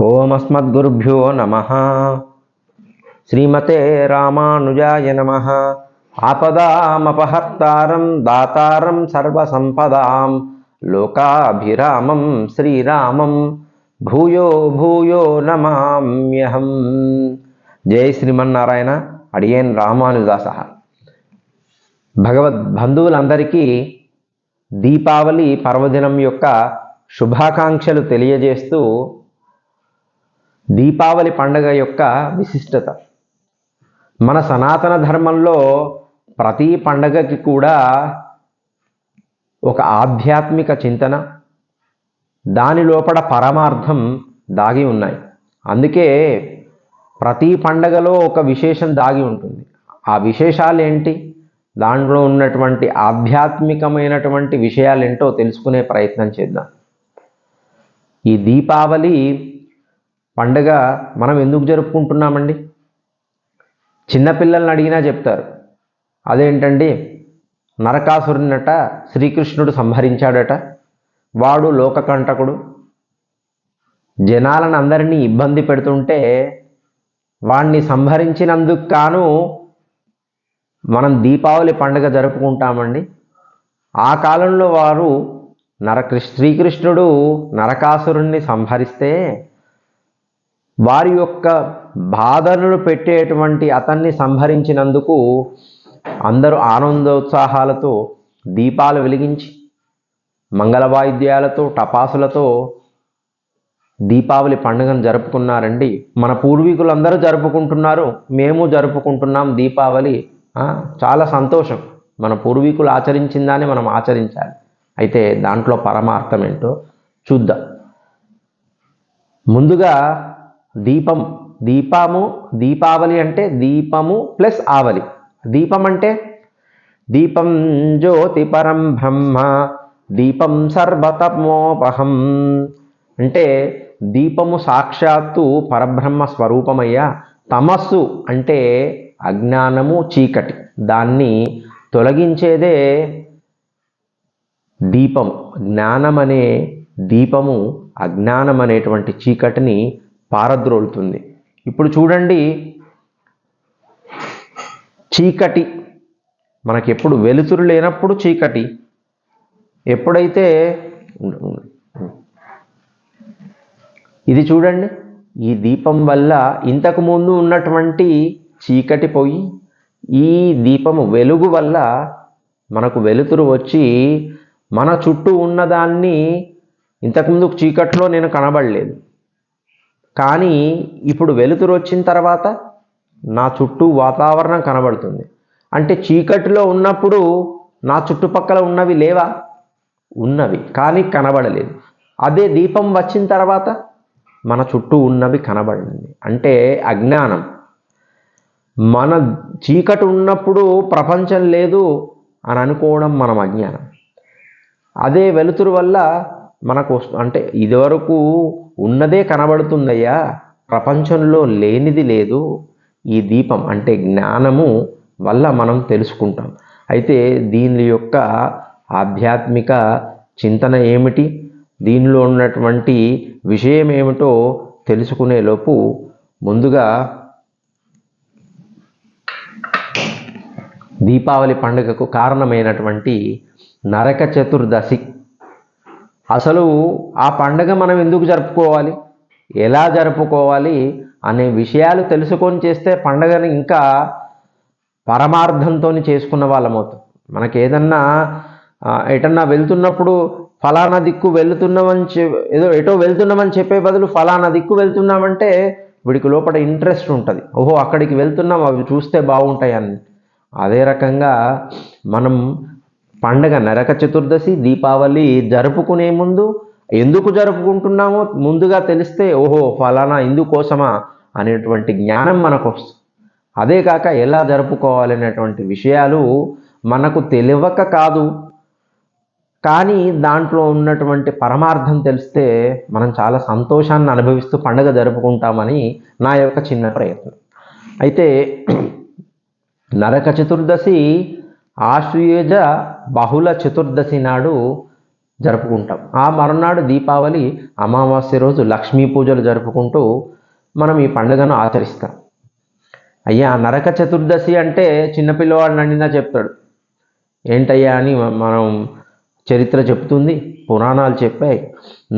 ఓం అస్మద్గురుభ్యో నమః. శ్రీమతే రామానుజాయ నమః. ఆపదామపహర్తారం దాతారం సర్వసంపదాం లోకాభిరామం శ్రీరామం భూయో భూయో నమామ్యహం. జై శ్రీమన్నారాయణ. అడియేన్ రామానుజాస. భగవద్బంధువులందరికీ దీపావళి పర్వదినం యొక్క శుభాకాంక్షలు తెలియజేస్తూ దీపావళి పండుగ యొక్క విశిష్టత, మన సనాతన ధర్మంలో ప్రతి పండగకి కూడా ఒక ఆధ్యాత్మిక చింతన, దాని లోపల పరమార్థం దాగి ఉన్నాయి. అందుకే ప్రతి పండగలో ఒక విశేషం దాగి ఉంటుంది. ఆ విశేషాలు ఏంటి, దాంట్లో ఉన్నటువంటి ఆధ్యాత్మికమైనటువంటి విషయాలు ఏంటో తెలుసుకునే ప్రయత్నం చేద్దాం. ఈ దీపావళి పండుగ మనం ఎందుకు జరుపుకుంటున్నామండి? చిన్నపిల్లల్ని అడిగినా చెప్తారు. అదేంటండి, నరకాసురునట శ్రీకృష్ణుడు సంహరించాడట, వాడు లోకకంటకుడు, జనాలను అందరినీ ఇబ్బంది పెడుతుంటే వాణ్ణి సంహరించినందుకు గాను మనం దీపావళి పండుగ జరుపుకుంటామండి. ఆ కాలంలో వారు శ్రీకృష్ణుడు నరకాసురుణ్ణి సంహరిస్తే వారి యొక్క బాధలను పెట్టేటువంటి అతన్ని సంహరించినందుకు అందరూ ఆనందోత్సాహాలతో దీపాలు వెలిగించి మంగళ వాయిద్యాలతో టపాసులతో దీపావళి పండుగను జరుపుకున్నారండి. మన పూర్వీకులందరూ జరుపుకుంటున్నారు, మేము జరుపుకుంటున్నాం దీపావళి. చాలా సంతోషం. మన పూర్వీకులు ఆచరించిన దాన్ని మనం ఆచరించాలి. అయితే దాంట్లో పరమార్థం ఏంటో చూద్దాం. ముందుగా దీపావళి అంటే దీపము ప్లస్ ఆవలి. దీపం అంటే దీపం జ్యోతి పరం బ్రహ్మ దీపం సర్వతమోపహం. అంటే దీపము సాక్షాత్తు పరబ్రహ్మ స్వరూపమయ్యా. తమస్సు అంటే అజ్ఞానము, చీకటి, దాన్ని తొలగించేదే దీపము. జ్ఞానం అనే దీపము అజ్ఞానం అనేటువంటి చీకటిని పారద్రోలుతుంది. ఇప్పుడు చూడండి, చీకటి మనకి ఎప్పుడు వెలుతురు లేనప్పుడు చీకటి, ఎప్పుడైతే ఇది చూడండి, ఈ దీపం వల్ల ఇంతకుముందు ఉన్నటువంటి చీకటి పోయి ఈ దీపము వెలుగు వల్ల మనకు వెలుతురు వచ్చి మన చుట్టూ ఉన్నదాన్ని, ఇంతకుముందు చీకట్లో నేను కనబడలేదు, కానీ ఇప్పుడు వెలుతురు వచ్చిన తర్వాత నా చుట్టూ వాతావరణం కనబడుతుంది. అంటే చీకటిలో ఉన్నప్పుడు నా చుట్టుపక్కల ఉన్నవి లేవా? ఉన్నవి, కానీ కనబడలేదు. అదే దీపం వచ్చిన తర్వాత మన చుట్టూ ఉన్నవి కనబడింది. అంటే అజ్ఞానం. మన చీకటి ఉన్నప్పుడు ప్రపంచం లేదు అని అనుకోవడం మనం అజ్ఞానం. అదే వెలుతురు వల్ల మనకు అంటే ఇదివరకు ఉన్నదే కనబడుతుందయ్యా, ప్రపంచంలో లేనిది లేదు. ఈ దీపం అంటే జ్ఞానము వల్ల మనం తెలుసుకుంటాం. అయితే దీని యొక్క ఆధ్యాత్మిక చింతన ఏమిటి, దీనిలో ఉన్నటువంటి విషయం ఏమిటో తెలుసుకునే లోపు ముందుగా దీపావళి పండుగకు కారణమైనటువంటి నరక చతుర్దశి, అసలు ఆ పండుగ మనం ఎందుకు జరుపుకోవాలి, ఎలా జరుపుకోవాలి అనే విషయాలు తెలుసుకొని చేస్తే పండుగను ఇంకా పరమార్థంతో చేసుకున్న వాళ్ళమవుతాం. మనకి ఏదన్నా ఎటన్నా వెళ్తున్నప్పుడు ఫలానా దిక్కు వెళ్తున్నామని ఎటో వెళ్తున్నామని చెప్పే బదులు ఫలానా దిక్కు వెళ్తున్నామంటే వీడికి లోపల ఇంట్రెస్ట్ ఉంటుంది. ఓహో అక్కడికి వెళ్తున్నాం, అవి చూస్తే బాగుంటాయని. అదే రకంగా మనం పండగ నరక చతుర్దశి దీపావళి జరుపుకునే ముందు ఎందుకు జరుపుకుంటున్నామో ముందుగా తెలిస్తే ఓహో ఫలానా ఇందుకోసమా అనేటువంటి జ్ఞానం మనకు వస్తుంది. అదే కాక ఎలా జరుపుకోవాలనేటువంటి విషయాలు మనకు తెలియక కాదు, కానీ దాంట్లో ఉన్నటువంటి పరమార్థం తెలిస్తే మనం చాలా సంతోషాన్ని అనుభవిస్తూ పండుగ జరుపుకుంటామని నా యొక్క చిన్న ప్రయత్నం. అయితే నరక చతుర్దశి ఆశ్వయుజ బహుళ చతుర్దశి నాడు జరుపుకుంటాం. ఆ మరునాడు దీపావళి అమావాస్య రోజు లక్ష్మీ పూజలు జరుపుకుంటూ మనం ఈ పండుగను ఆచరిస్తాం. అయ్యా నరక చతుర్దశి అంటే చిన్నపిల్లవాడు నన్నినా చెప్తాడు. ఏంటయ్యా అని మనం చరిత్ర చెప్తుంది, పురాణాలు చెప్పాయి.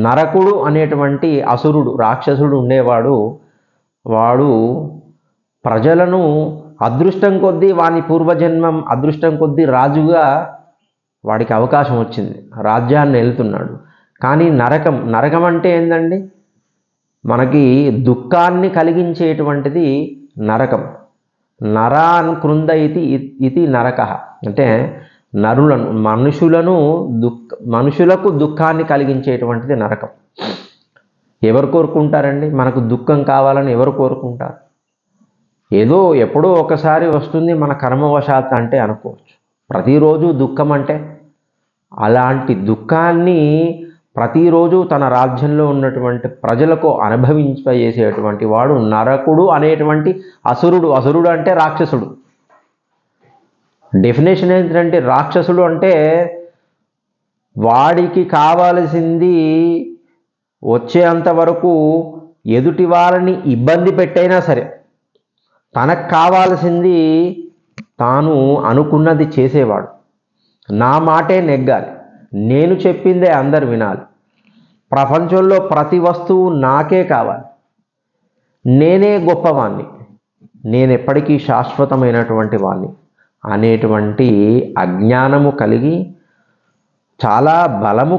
నరకుడు అనేటువంటి అసురుడు, రాక్షసుడు ఉండేవాడు. వాడు ప్రజలను అదృష్టం కొద్దీ వాని పూర్వజన్మం అదృష్టం కొద్దీ రాజుగా వాడికి అవకాశం వచ్చింది, రాజ్యాన్ని వెళ్తున్నాడు. కానీ నరకం అంటే ఏందండి? మనకి దుఃఖాన్ని కలిగించేటువంటిది నరకం. నరాన్ కృంద ఇది నరక అంటే మనుషులకు దుఃఖాన్ని కలిగించేటువంటిది నరకం. ఎవరు కోరుకుంటారండి? మనకు దుఃఖం కావాలని ఎవరు కోరుకుంటారు? ఏదో ఎప్పుడో ఒకసారి వస్తుంది మన కర్మవశాత్ అంటే అనుకోవచ్చు. ప్రతిరోజు దుఃఖం అంటే అలాంటి దుఃఖాన్ని ప్రతిరోజు తన రాజ్యంలో ఉన్నటువంటి ప్రజలకు అనుభవింపజేసేటువంటి వాడు నరకుడు అనేటువంటి అసురుడు. అసురుడు అంటే రాక్షసుడు. డెఫినేషన్ ఏంటంటే రాక్షసుడు అంటే వాడికి కావాల్సింది వచ్చేంత వరకు ఎదుటి వారిని ఇబ్బంది పెట్టైనా సరే తనకు కావాల్సింది తాను అనుకున్నది చేసేవాడు. నా మాటే నెగ్గాలి, నేను చెప్పిందే అందరు వినాలి, ప్రపంచంలో ప్రతి వస్తువు నాకే కావాలి, నేనే గొప్పవాణ్ణి, నేను ఎప్పటికీ శాశ్వతమైనటువంటి వాణ్ణి అనేటువంటి అజ్ఞానము కలిగి చాలా బలము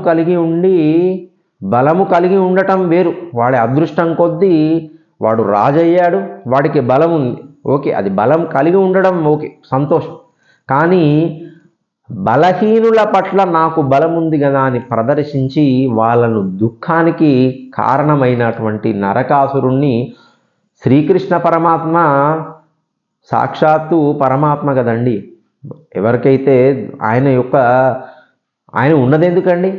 కలిగి ఉండటం వేరు. వాడి అదృష్టం కొద్దీ వాడు రాజయ్యాడు, వాడికి బలం ఉంది, ఓకే, అది బలం కలిగి ఉండడం ఓకే, సంతోషం. కానీ బలహీనుల పట్ల నాకు బలం ఉంది కదా అని ప్రదర్శించి వాళ్ళను దుఃఖానికి కారణమైనటువంటి నరకాసురుణ్ణి శ్రీకృష్ణ పరమాత్మ, సాక్షాత్తు పరమాత్మ కదండి, ఎవరికైతే ఆయన ఉన్నది ఎందుకండి?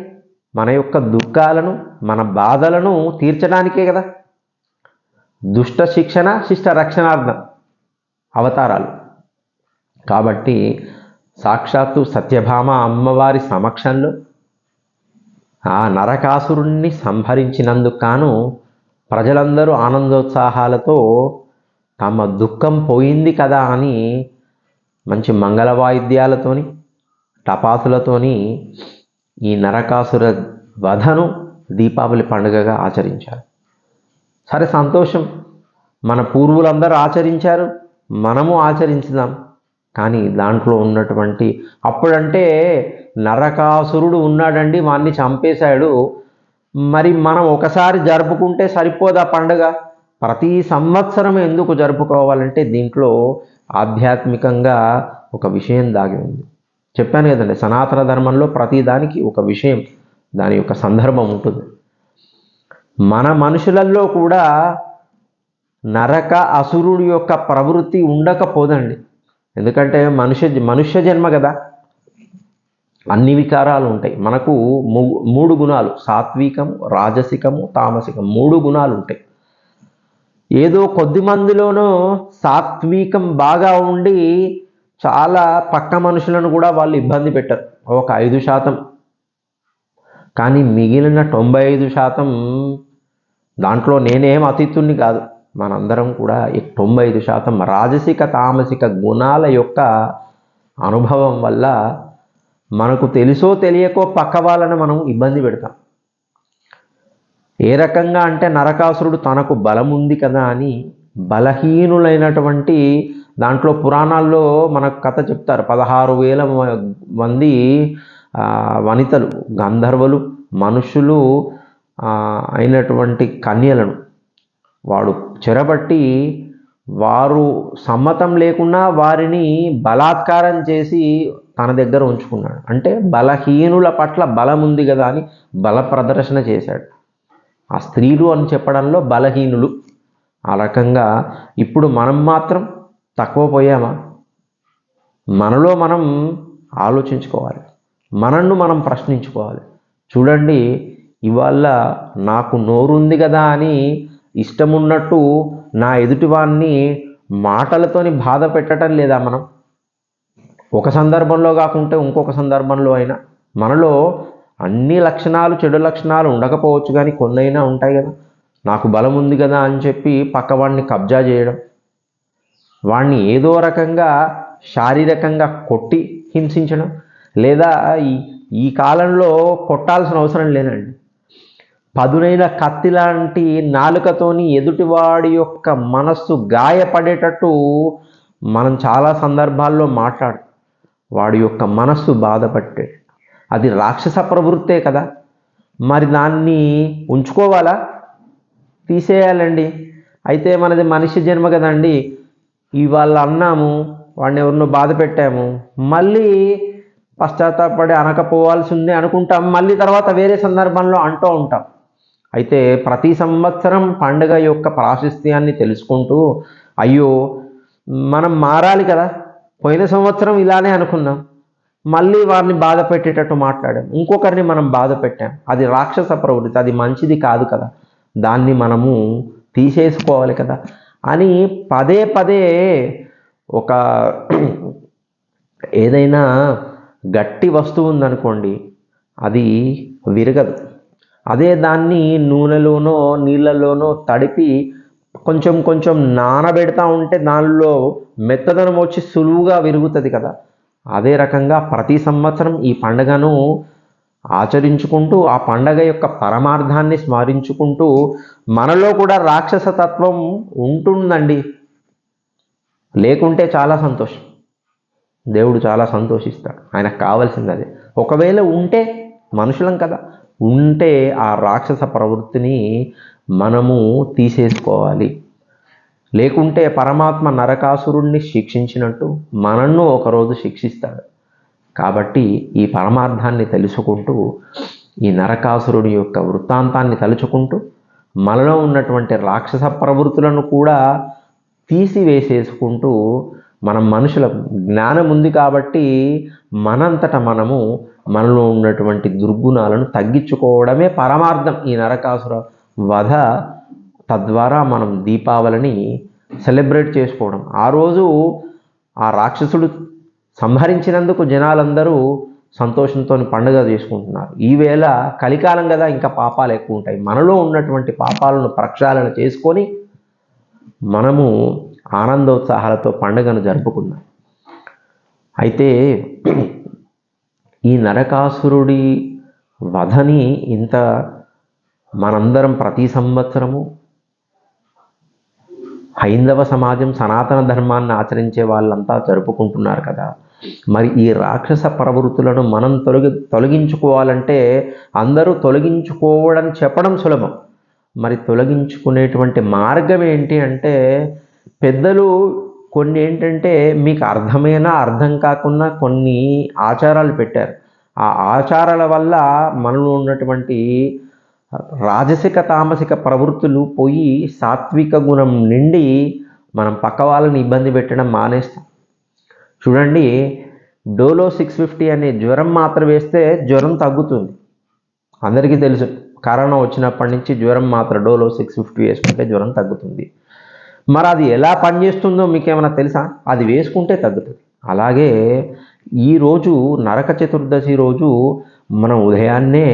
మన యొక్క దుఃఖాలను మన బాధలను తీర్చడానికే కదా. దుష్ట శిక్షణ శిష్ట రక్షణార్థం అవతారాలు. కాబట్టి సాక్షాత్తు సత్యభామ అమ్మవారి సమక్షంలో ఆ నరకాసురుణ్ణి సంహరించినందుకు గాను ప్రజలందరూ ఆనందోత్సాహాలతో తమ దుఃఖం పోయింది కదా అని మంచి మంగళ వాయిద్యాలతోని టపాసులతోని ఈ నరకాసుర వధను దీపావళి పండుగగా ఆచరించారు. సరే, సంతోషం, మన పూర్వులందరూ ఆచరించారు, మనము ఆచరించుదాం. కానీ దాంట్లో ఉన్నటువంటి అప్పుడంటే నరకాసురుడు ఉన్నాడండి, వాణ్ణి చంపేశాడు, మరి మనం ఒకసారి జరుపుకుంటే సరిపోదా పండుగ? ప్రతి సంవత్సరం ఎందుకు జరుపుకోవాలంటే దీంట్లో ఆధ్యాత్మికంగా ఒక విషయం దాగి ఉంది. చెప్పాను కదండి, సనాతన ధర్మంలో ప్రతిదానికి ఒక విషయం, దాని యొక్క సందర్భం ఉంటుంది. మన మనుషులలో కూడా నరక అసురుడి యొక్క ప్రవృత్తి ఉండకపోదండి. ఎందుకంటే మనుష్య జన్మ కదా, అన్ని వికారాలు ఉంటాయి. మనకు మూడు గుణాలు, సాత్వికము, రాజసికము, తామసికం, 3 గుణాలు ఉంటాయి. ఏదో కొద్ది మందిలోనూ సాత్వికం బాగా ఉండి చాలా పక్క మనుషులను కూడా వాళ్ళు ఇబ్బంది పెట్టరు, ఒక 5%. కానీ మిగిలిన 95%, దాంట్లో నేనేం అతిథుణ్ణి కాదు, మనందరం కూడా 95% రాజసిక తామసిక గుణాల యొక్క అనుభవం వల్ల మనకు తెలుసో తెలియకో పక్క వాళ్ళని మనం ఇబ్బంది పెడతాం. ఏ రకంగా అంటే నరకాసురుడు తనకు బలం ఉంది కదా అని బలహీనులైనటువంటి, దాంట్లో పురాణాల్లో మనకు కథ చెప్తారు, 16,000 మంది వనితలు, గంధర్వులు, మనుషులు అయినటువంటి కన్యలను వాడు చెరబట్టి వారు సమ్మతం లేకున్నా వారిని బలాత్కారం చేసి తన దగ్గర ఉంచుకున్నాడు. అంటే బలహీనుల పట్ల బలం ఉంది కదా అని బల ప్రదర్శన చేశాడు. ఆ స్త్రీలు అని చెప్పడంలో బలహీనులు. ఆ రకంగా ఇప్పుడు మనం మాత్రం తక్కువ పోయామా? మనలో మనం ఆలోచించుకోవాలి, మనల్ని మనం ప్రశ్నించుకోవాలి. చూడండి, ఇవాళ నాకు నోరుంది కదా అని ఇష్టమున్నట్టు నా ఎదుటివాన్ని మాటలతోని బాధ పెట్టడం లేదా? మనం ఒక సందర్భంలో కాకుంటే ఇంకొక సందర్భంలో అయినా మనలో అన్ని లక్షణాలు చెడు లక్షణాలు ఉండకపోవచ్చు, కానీ కొన్నైనా ఉంటాయి కదా. నాకు బలం ఉంది కదా అని చెప్పి పక్కవాడిని కబ్జా చేయడం, వాడిని ఏదో రకంగా శారీరకంగా కొట్టి హింసించడం, లేదా ఈ కాలంలో కొట్టాల్సిన అవసరం లేదండి, పదునైన కత్తి లాంటి నాలుకతోని ఎదుటివాడి యొక్క మనస్సు గాయపడేటట్టు మనం చాలా సందర్భాల్లో వాడి యొక్క మనస్సు బాధపట్టే, అది రాక్షస ప్రవృత్తే కదా. మరి దాన్ని ఉంచుకోవాలా? తీసేయాలండి. అయితే మనది మనిషి జన్మ కదండి, ఇవాళ అన్నాము, వాడిని ఎవరినో బాధ పెట్టాము, మళ్ళీ పశ్చాత్తాపడి అనకపోవాల్సి ఉంది అనుకుంటాం, మళ్ళీ తర్వాత వేరే సందర్భంలో అంటూ ఉంటాం. అయితే ప్రతి సంవత్సరం పండుగ యొక్క ప్రాశస్త్యాన్ని తెలుసుకుంటూ, అయ్యో మనం మారాలి కదా, పోయిన సంవత్సరం ఇలానే అనుకున్నాం, మళ్ళీ వారిని బాధ పెట్టేటట్టు మాట్లాడాం, ఇంకొకరిని మనం బాధ పెట్టాం, అది రాక్షస ప్రవృత్తి, అది మంచిది కాదు కదా, దాన్ని మనము తీసేసుకోవాలి కదా అని పదే పదే ఒక ఏదైనా గట్టి వస్తువు ఉందనుకోండి, అది విరగదు. అదే దాన్ని నూనెలోనో నీళ్ళలోనో తడిపి కొంచెం కొంచెం నానబెడతా ఉంటే దానిలో మెత్తదనం వచ్చి సులువుగా విరుగుతుంది కదా. అదే రకంగా ప్రతి సంవత్సరం ఈ పండుగను ఆచరించుకుంటూ, ఆ పండగ యొక్క పరమార్థాన్ని స్మరించుకుంటూ, మనలో కూడా రాక్షస తత్వం ఉంటుందండి, లేకుంటే చాలా సంతోషం, దేవుడు చాలా సంతోషిస్తాడు, ఆయనకు కావాల్సింది అదే. ఒకవేళ ఉంటే, మనుషులం కదా, ఉంటే ఆ రాక్షస ప్రవృత్తిని మనము తీసేసుకోవాలి. లేకుంటే పరమాత్మ నరకాసురుణ్ణి శిక్షించినట్టు మనన్ను ఒకరోజు శిక్షిస్తాడు. కాబట్టి ఈ పరమార్థాన్ని తెలుసుకుంటూ, ఈ నరకాసురుడి యొక్క వృత్తాంతాన్ని తలుచుకుంటూ, మనలో ఉన్నటువంటి రాక్షస ప్రవృత్తులను కూడా తీసివేసేసుకుంటూ, మనం మనుషుల జ్ఞానం ఉంది కాబట్టి మనంతట మనము మనలో ఉన్నటువంటి దుర్గుణాలను తగ్గించుకోవడమే పరమార్థం ఈ నరకాసుర వధ. తద్వారా మనం దీపావళిని సెలబ్రేట్ చేసుకోవడం. ఆ రోజు ఆ రాక్షసుడు సంహరించినందుకు జనాలందరూ సంతోషంతో పండుగ చేసుకుంటున్నారు. ఈవేళ కలికాలం కదా, ఇంకా పాపాలు ఎక్కువ ఉంటాయి. మనలో ఉన్నటువంటి పాపాలను ప్రక్షాళన చేసుకొని మనము ఆనందోత్సాహాలతో పండుగను జరుపుకున్నాం. అయితే ఈ నరకాసురుడి వధని ఇంత మనందరం ప్రతి సంవత్సరము హైందవ సమాజం, సనాతన ధర్మాన్ని ఆచరించే వాళ్ళంతా జరుపుకుంటున్నారు కదా. మరి ఈ రాక్షస ప్రవృత్తులను మనం తొలగించుకోవాలంటే, అందరూ తొలగించుకోవడం చెప్పడం సులభం, మరి తొలగించుకునేటువంటి మార్గం ఏంటి అంటే, పెద్దలు కొన్ని ఏంటంటే మీకు అర్థమైనా అర్థం కాకుండా కొన్ని ఆచారాలు పెట్టారు. ఆ ఆచారాల వల్ల మనలో ఉన్నటువంటి రాజసిక తామసిక ప్రవృత్తులు పోయి సాత్విక గుణం నిండి మనం పక్క వాళ్ళని ఇబ్బంది పెట్టడం మానేస్తాం. చూడండి, డోలో 650 అనే జ్వరం మాత్ర వేస్తే జ్వరం తగ్గుతుంది, అందరికీ తెలుసు. కరోనా వచ్చినప్పటి నుంచి జ్వరం మాత్ర డోలో 650 వేసుకుంటే జ్వరం తగ్గుతుంది. మరి అది ఎలా పనిచేస్తుందో మీకేమైనా తెలుసా? అది వేసుకుంటే తగ్గుతుంది. అలాగే ఈరోజు నరక చతుర్దశి రోజు మనం ఉదయాన్నే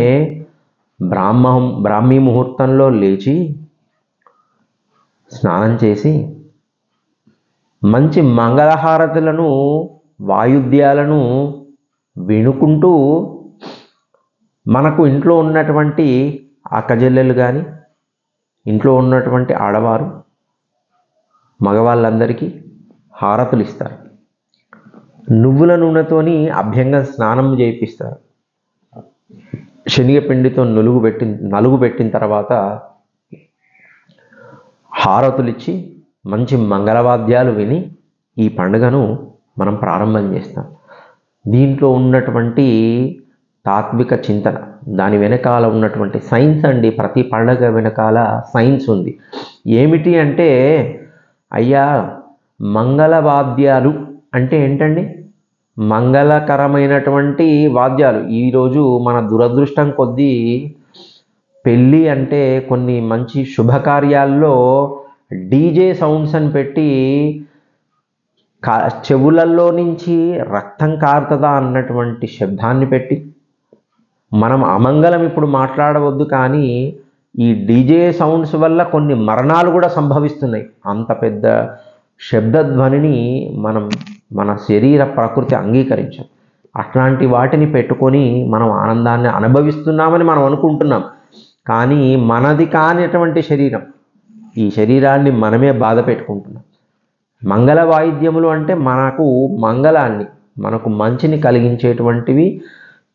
బ్రాహ్మీ ముహూర్తంలో లేచి స్నానం చేసి మంచి మంగళహారతులను, వాయుద్యాలను వినుకుంటూ, మనకు ఇంట్లో ఉన్నటువంటి అక్కజెల్లెలు కానీ, ఇంట్లో ఉన్నటువంటి ఆడవారు, మగవాళ్ళందరికీ హారతులు ఇస్తారు. నువ్వుల నూనెతోని అభ్యంగం స్నానం చేయిస్తారు. శనగపిండితో నలుగు పెట్టిన తర్వాత హారతులు ఇచ్చి మంచి మంగళవాద్యాలు విని ఈ పండుగను మనం ప్రారంభం చేస్తాం. దీంట్లో ఉన్నటువంటి తాత్విక చింతన, దాని వెనకాల ఉన్నటువంటి సైన్స్ అండి. ప్రతి పండుగ వెనకాల సైన్స్ ఉంది. ఏమిటి అంటే, అయ్యా మంగళవాద్యాలు అంటే ఏంటండి? మంగళకరమైనటువంటి వాద్యాలు. ఈరోజు మన దురదృష్టం కొద్దీ పెళ్ళి అంటే కొన్ని మంచి శుభకార్యాల్లో డీజే సౌండ్స్ అని పెట్టి చెవులల్లో నుంచి రక్తం కారుతుందా అన్నటువంటి శబ్దాన్ని పెట్టి మనం అమంగళం ఇప్పుడు మాట్లాడవద్దు, కానీ ఈ డీజే సౌండ్స్ వల్ల కొన్ని మరణాలు కూడా సంభవిస్తున్నాయి. అంత పెద్ద శబ్దధ్వనిని మన శరీర ప్రకృతి అంగీకరించదు. అట్లాంటి వాటిని పెట్టుకొని మనం ఆనందాన్ని అనుభవిస్తున్నామని మనం అనుకుంటున్నాం, కానీ మనది కానిటువంటి శరీరం, ఈ శరీరాన్ని మనమే బాధ పెట్టుకుంటున్నాం. మంగళ వాయిద్యములు అంటే మనకు మంచిని కలిగించేటువంటివి.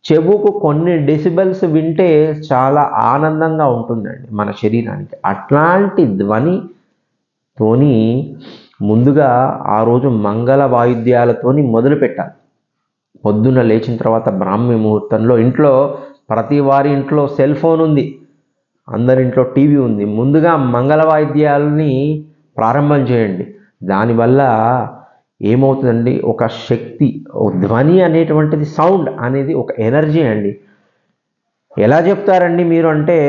చెవుకు కొన్ని డెసిబెల్స్ వింటే చాలా ఆనందంగా ఉంటుందండి మన శరీరానికి. అట్లాంటి ధ్వనితోని ముందుగా ఆ రోజు మంగళ వాయిద్యాలతోని మొదలు పెట్టాలి. పొద్దున్న లేచిన తర్వాత బ్రాహ్మీ ముహూర్తంలో ఇంట్లో ప్రతి వారి ఇంట్లో సెల్ ఫోన్ ఉంది, అందరింట్లో టీవీ ఉంది. ముందుగా మంగళ వాయిద్యాలని ప్రారంభం చేయండి. దానివల్ల ఏమవుతుందండి, ఒక శక్తి, ధ్వని అనేటువంటిది, సౌండ్ అనేది ఒక ఎనర్జీ అండి. ఎలా చెప్తారండి మీరు అంటే,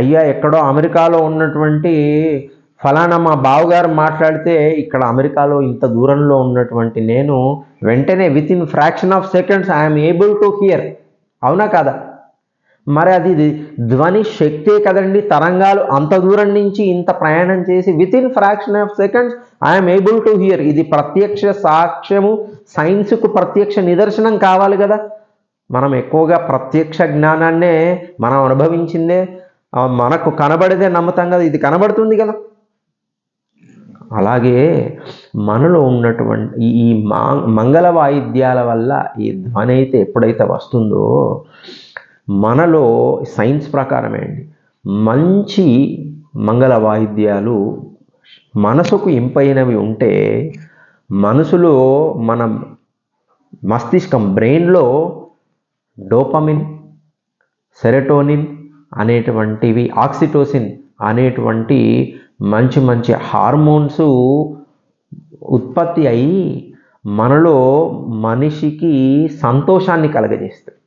అయ్యా ఎక్కడో అమెరికాలో ఉన్నటువంటి ఫలానా మా బావగారు మాట్లాడితే ఇక్కడ అమెరికాలో ఇంత దూరంలో ఉన్నటువంటి నేను వెంటనే within fraction of seconds I'm able to hear. అవునా కాదా? మరి అది ధ్వని శక్తే కదండి. తరంగాలు అంత దూరం నుంచి ఇంత ప్రయాణం చేసి within fraction of seconds I'm able to hear. ఇది ప్రత్యక్ష సాక్ష్యము, సైన్స్కు ప్రత్యక్ష నిదర్శనం కావాలి కదా. మనం ఎక్కువగా ప్రత్యక్ష జ్ఞానాన్నే మనం అనుభవించిందే, మనకు కనబడితే నమ్ముతాం కదా, ఇది కనబడుతుంది కదా. అలాగే మనలో ఉన్నటువంటి ఈ మంగళ వాయిద్యాల వల్ల ఈ ధ్వని అయితే ఎప్పుడైతే వస్తుందో, మనలో సైన్స్ ప్రకారమే అండి, మంచి మంగళ వాయిద్యాలు మనసుకు ఇంపైనవి ఉంటే మనసులో మన మస్తిష్కం, బ్రెయిన్లో డోపమిన్, సెరటోనిన్ అనేటువంటివి, ఆక్సిటోసిన్ అనేటువంటి మంచి మంచి హార్మోన్స్ ఉత్పత్తి అయి మనలో మనిషికి సంతోషాన్ని కలగజేస్తాయి.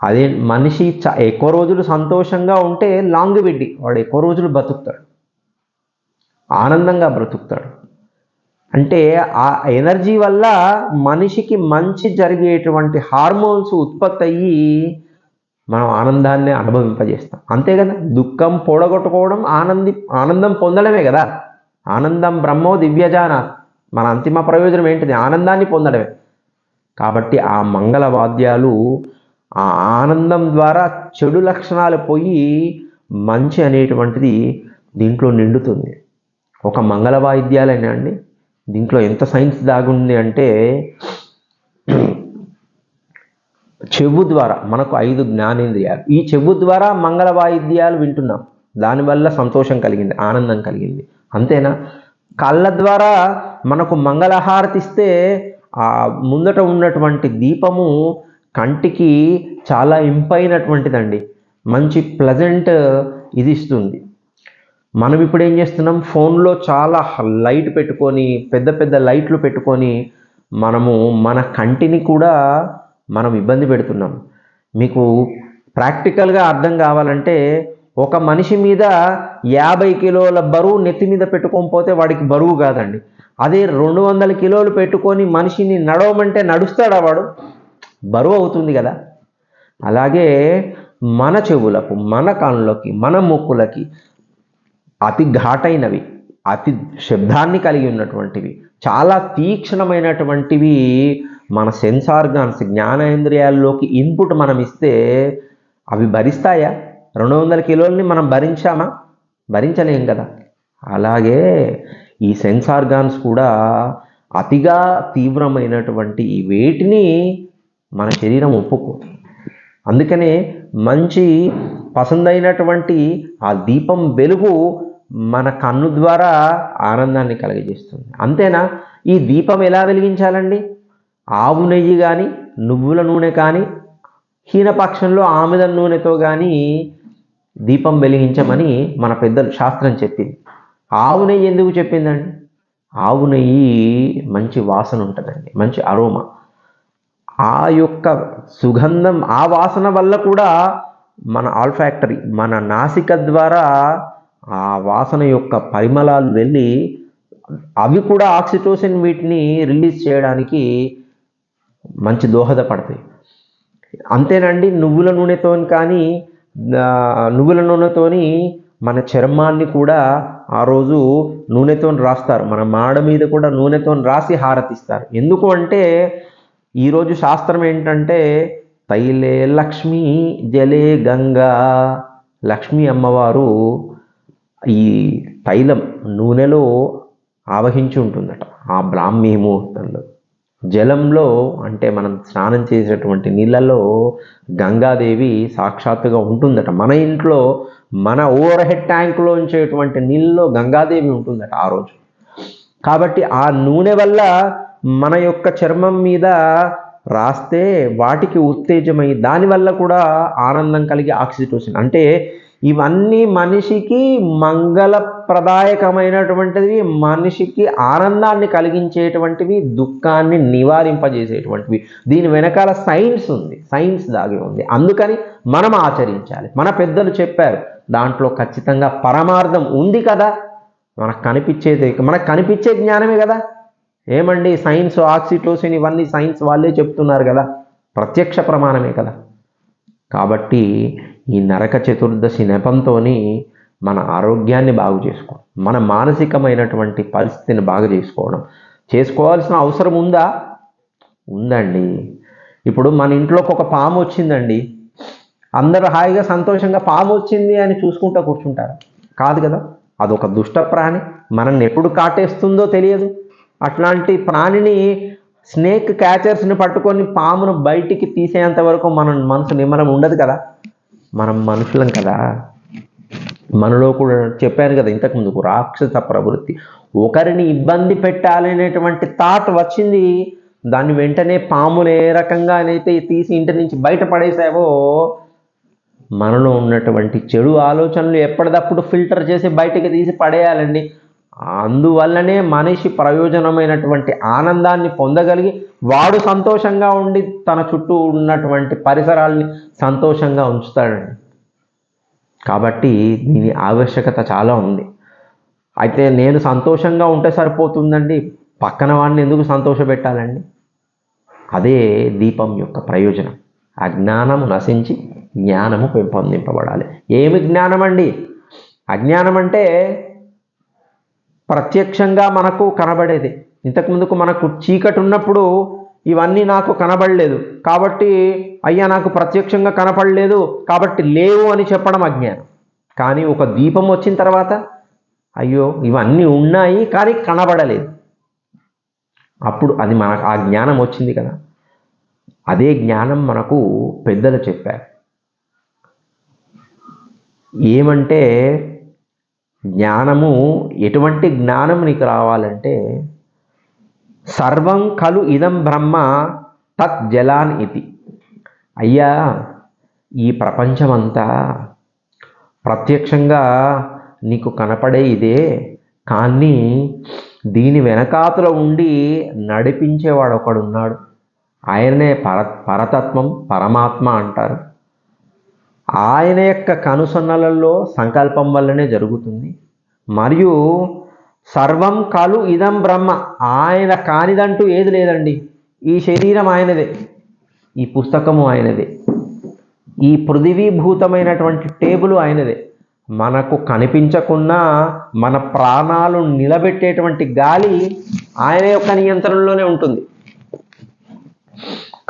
అదే మనిషి ఎక్కువ రోజులు సంతోషంగా ఉంటే లాంగివిటీ, వాడు ఎక్కువ రోజులు బ్రతుకుతాడు, ఆనందంగా బ్రతుకుతాడు. అంటే ఆ ఎనర్జీ వల్ల మనిషికి మంచి జరిగేటువంటి హార్మోన్స్ ఉత్పత్తి అయ్యి మనం ఆనందాన్ని అనుభవింపజేస్తాం. అంతే కదా. దుఃఖం పొడగొట్టుకోవడం ఆనందం పొందడమే కదా. ఆనందం బ్రహ్మో దివ్యజాన, మన అంతిమ ప్రయోజనం ఏంటిది? ఆనందాన్ని పొందడమే. కాబట్టి ఆ మంగళ వాద్యాలు ఆ ఆనందం ద్వారా చెడు లక్షణాలు పోయి మంచి అనేటువంటిది దీంట్లో నిండుతుంది. ఒక మంగళ వాయిద్యాలైనా అండి, దీంట్లో ఎంత సైన్స్ దాగుంది అంటే, చెవు ద్వారా మనకు 5 జ్ఞానేంద్రియాలు, ఈ చెవు ద్వారా మంగళ వాయిద్యాలు వింటున్నాం, దానివల్ల సంతోషం కలిగింది, ఆనందం కలిగింది. అంతేనా? కళ్ళ ద్వారా మనకు మంగళహారతిస్తే ఆ ముందట ఉన్నటువంటి దీపము కంటికి చాలా ఇంపైనటువంటిదండి, మంచి ప్లెజెంట్ ఇది ఇస్తుంది. మనం ఇప్పుడు ఏం చేస్తున్నాం, ఫోన్లో చాలా లైట్ పెట్టుకొని, పెద్ద పెద్ద లైట్లు పెట్టుకొని మనము మన కంటిని కూడా మనం ఇబ్బంది పెడుతున్నాం. మీకు ప్రాక్టికల్గా అర్థం కావాలంటే, ఒక మనిషి మీద 50 కిలోల బరువు నెత్తి మీద పెట్టుకొని పోతే వాడికి బరువు కాదండి. అదే 200 కిలోలు పెట్టుకొని మనిషిని నడవమంటే నడుస్తాడా వాడు? బరువు అవుతుంది కదా. అలాగే మన చెవులకు, మన కళ్ళకి, మన ముక్కులకి అతి ఘాటైనవి, అతి శబ్దాన్ని కలిగి ఉన్నటువంటివి, చాలా తీక్షణమైనటువంటివి మన సెన్స్ ఆర్గాన్స్, జ్ఞానేంద్రియాల్లోకి ఇన్పుట్ మనం ఇస్తే అవి భరిస్తాయా? 200 కిలోలని మనం భరించామా? భరించలేం కదా. అలాగే ఈ సెన్స్ ఆర్గాన్స్ కూడా అతిగా తీవ్రమైనటువంటి వేటిని మన శరీరం ఒప్పుకోదు. అందుకనే మంచి పసందైనటువంటి ఆ దీపం వెలుగు మన కన్ను ద్వారా ఆనందాన్ని కలిగజేస్తుంది. అంతేనా? ఈ దీపం ఎలా వెలిగించాలండి? ఆవు నెయ్యి కానీ, నువ్వుల నూనె కానీ, హీనపక్షంలో ఆముదం నూనెతో కానీ దీపం వెలిగించమని మన పెద్దలు శాస్త్రం చెప్పింది. ఆవు నెయ్యి ఎందుకు చెప్పిందండి? ఆవు నెయ్యి మంచి వాసన ఉంటుందండి, మంచి అరోమా. ఆ యొక్క సుగంధం, ఆ వాసన వల్ల కూడా మన ఆల్ఫాక్టరీ, మన నాసిక ద్వారా ఆ వాసన యొక్క పరిమళాలు వెళ్ళి అవి కూడా ఆక్సిటోసిన్ వీటిని రిలీజ్ చేయడానికి మంచి దోహదపడతాయి. అంతేనండి, నువ్వుల నూనెతో కానీ నువ్వుల నూనెతోని మన చర్మాన్ని కూడా ఆ రోజు నూనెతో రాస్తారు. మన మాడ మీద కూడా నూనెతో రాసి హారతిస్తారు. ఎందుకు అంటే ఈరోజు శాస్త్రం ఏంటంటే తైలే లక్ష్మీ జలే గంగా, లక్ష్మీ అమ్మవారు ఈ తైలం నూనెలో ఆవహించి ఉంటుందట ఆ బ్రాహ్మీ ముహూర్తంలో. జలంలో అంటే మనం స్నానం చేసేటువంటి నీళ్ళల్లో గంగాదేవి సాక్షాత్తుగా ఉంటుందట. మన ఇంట్లో మన ఓవర్ హెడ్ ట్యాంకులో ఉంచేటువంటి నీళ్ళలో గంగాదేవి ఉంటుందట ఆ రోజు. కాబట్టి ఆ నూనె వల్ల మన యొక్క చర్మం మీద రాస్తే వాటికి ఉత్తేజమై దానివల్ల కూడా ఆనందం కలిగి ఆక్సిటోసిన్, అంటే ఇవన్నీ మనిషికి మంగళప్రదాయకమైనటువంటివి, మనిషికి ఆనందాన్ని కలిగించేటువంటివి, దుఃఖాన్ని నివారింపజేసేటువంటివి. దీని వెనకాల సైన్స్ ఉంది, సైన్స్ దాగి ఉంది. అందుకని మనం ఆచరించాలి. మన పెద్దలు చెప్పారు, దాంట్లో ఖచ్చితంగా పరమార్థం ఉంది కదా. మనకు కనిపించే జ్ఞానమే కదా. ఏమండి సైన్స్, ఆక్సిటోసిన్ ఇవన్నీ సైన్స్ వాళ్ళే చెప్తున్నారు కదా, ప్రత్యక్ష ప్రమాణమే కదా. కాబట్టి ఈ నరక చతుర్దశి నెపంతో మన ఆరోగ్యాన్ని బాగు చేసుకోవడం, మన మానసికమైనటువంటి పరిస్థితిని బాగు చేసుకోవాల్సిన అవసరం ఉందా? ఉందండి. ఇప్పుడు మన ఇంట్లోకి ఒక పాము వచ్చిందండి, అందరూ హాయిగా సంతోషంగా పాము వచ్చింది అని చూసుకుంటూ కూర్చుంటారు? కాదు కదా. అదొక దుష్ట ప్రాణి, మనల్ని ఎప్పుడు కాటేస్తుందో తెలియదు. అట్లాంటి ప్రాణిని, స్నేక్ క్యాచర్స్ని పట్టుకొని పామును బయటికి తీసేంత వరకు మన మనసు నిమ్మలం ఉండదు కదా. మనం మనుషులం కదా. మనలో కూడా చెప్పాను కదా ఇంతకుముందుకు, రాక్షస ప్రవృత్తి. ఒకరిని ఇబ్బంది పెట్టాలనేటువంటి థాట్ వచ్చింది, దాన్ని వెంటనే పాములు ఏ రకంగానైతే తీసి ఇంటి నుంచి బయటపడేసావో, మనలో ఉన్నటువంటి చెడు ఆలోచనలు ఎప్పటికప్పుడు ఫిల్టర్ చేసి బయటకు తీసి పడేయాలండి. అందువల్లనే మనిషి ప్రయోజనమైనటువంటి ఆనందాన్ని పొందగలిగి వాడు సంతోషంగా ఉండి తన చుట్టూ ఉన్నటువంటి పరిసరాల్ని సంతోషంగా ఉంచుతాడండి. కాబట్టి దీని ఆవశ్యకత చాలా ఉంది. అయితే నేను సంతోషంగా ఉంటే సరిపోతుందండి, పక్కన వాడిని ఎందుకు సంతోషపెట్టాలండి? అదే దీపం యొక్క ప్రయోజనం. అజ్ఞానము నశించి జ్ఞానము పెంపొందింపబడాలి. ఏమి జ్ఞానం అండి? అజ్ఞానం అంటే ప్రత్యక్షంగా మనకు కనబడేది. ఇంతకుముందుకు మనకు చీకటి ఉన్నప్పుడు ఇవన్నీ నాకు కనబడలేదు కాబట్టి, అయ్యా నాకు ప్రత్యక్షంగా కనపడలేదు కాబట్టి లేవు అని చెప్పడం అజ్ఞానం. కానీ ఒక దీపం వచ్చిన తర్వాత, అయ్యో ఇవన్నీ ఉన్నాయి కానీ కనబడలేదు, అప్పుడు అది మనకు ఆ జ్ఞానం వచ్చింది కదా. అదే జ్ఞానం మనకు పెద్దలు చెప్పారు. ఏమంటే జ్ఞానము, ఎటువంటి జ్ఞానం నీకు రావాలంటే, సర్వం ఖలు ఇదం బ్రహ్మ తత్ జలాన్ ఇతి. అయ్యా ఈ ప్రపంచమంతా ప్రత్యక్షంగా నీకు కనపడే ఇదే, కానీ దీని వెనకాతలో ఉండి నడిపించేవాడు ఒకడున్నాడు. ఆయనే పరతత్వం, పరమాత్మ అంటారు. ఆయన యొక్క కనుసన్నలలో సంకల్పం వల్లనే జరుగుతుంది. మరియు సర్వం ఖలు ఇదం బ్రహ్మ, ఆయన కానిదంటూ ఏది లేదండి. ఈ శరీరం ఆయనదే, ఈ పుస్తకము ఆయనదే, ఈ పృథివీభూతమైనటువంటి టేబుల్ ఆయనదే. మనకు కనిపించకున్నా మన ప్రాణాలు నిలబెట్టేటువంటి గాలి ఆయన యొక్క నియంత్రణలోనే ఉంటుంది.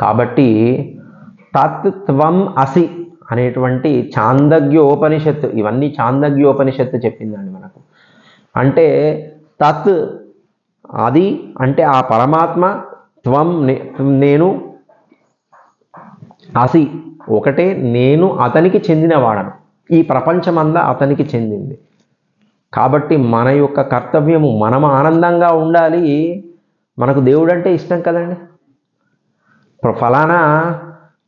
కాబట్టి తత్వం అసి అనేటువంటి చాందగ్యోపనిషత్తు, ఇవన్నీ చాందగ్యోపనిషత్తు చెప్పిందండి మనకు. అంటే తత్ అది అంటే ఆ పరమాత్మ, త్వం నేను, అసి ఒకటే, నేను అతనికి చెందినవాడను, ఈ ప్రపంచమంతా అతనికి చెందింది. కాబట్టి మన యొక్క కర్తవ్యము, మనం ఆనందంగా ఉండాలి. మనకు దేవుడు అంటే ఇష్టం కదండి. ఫలానా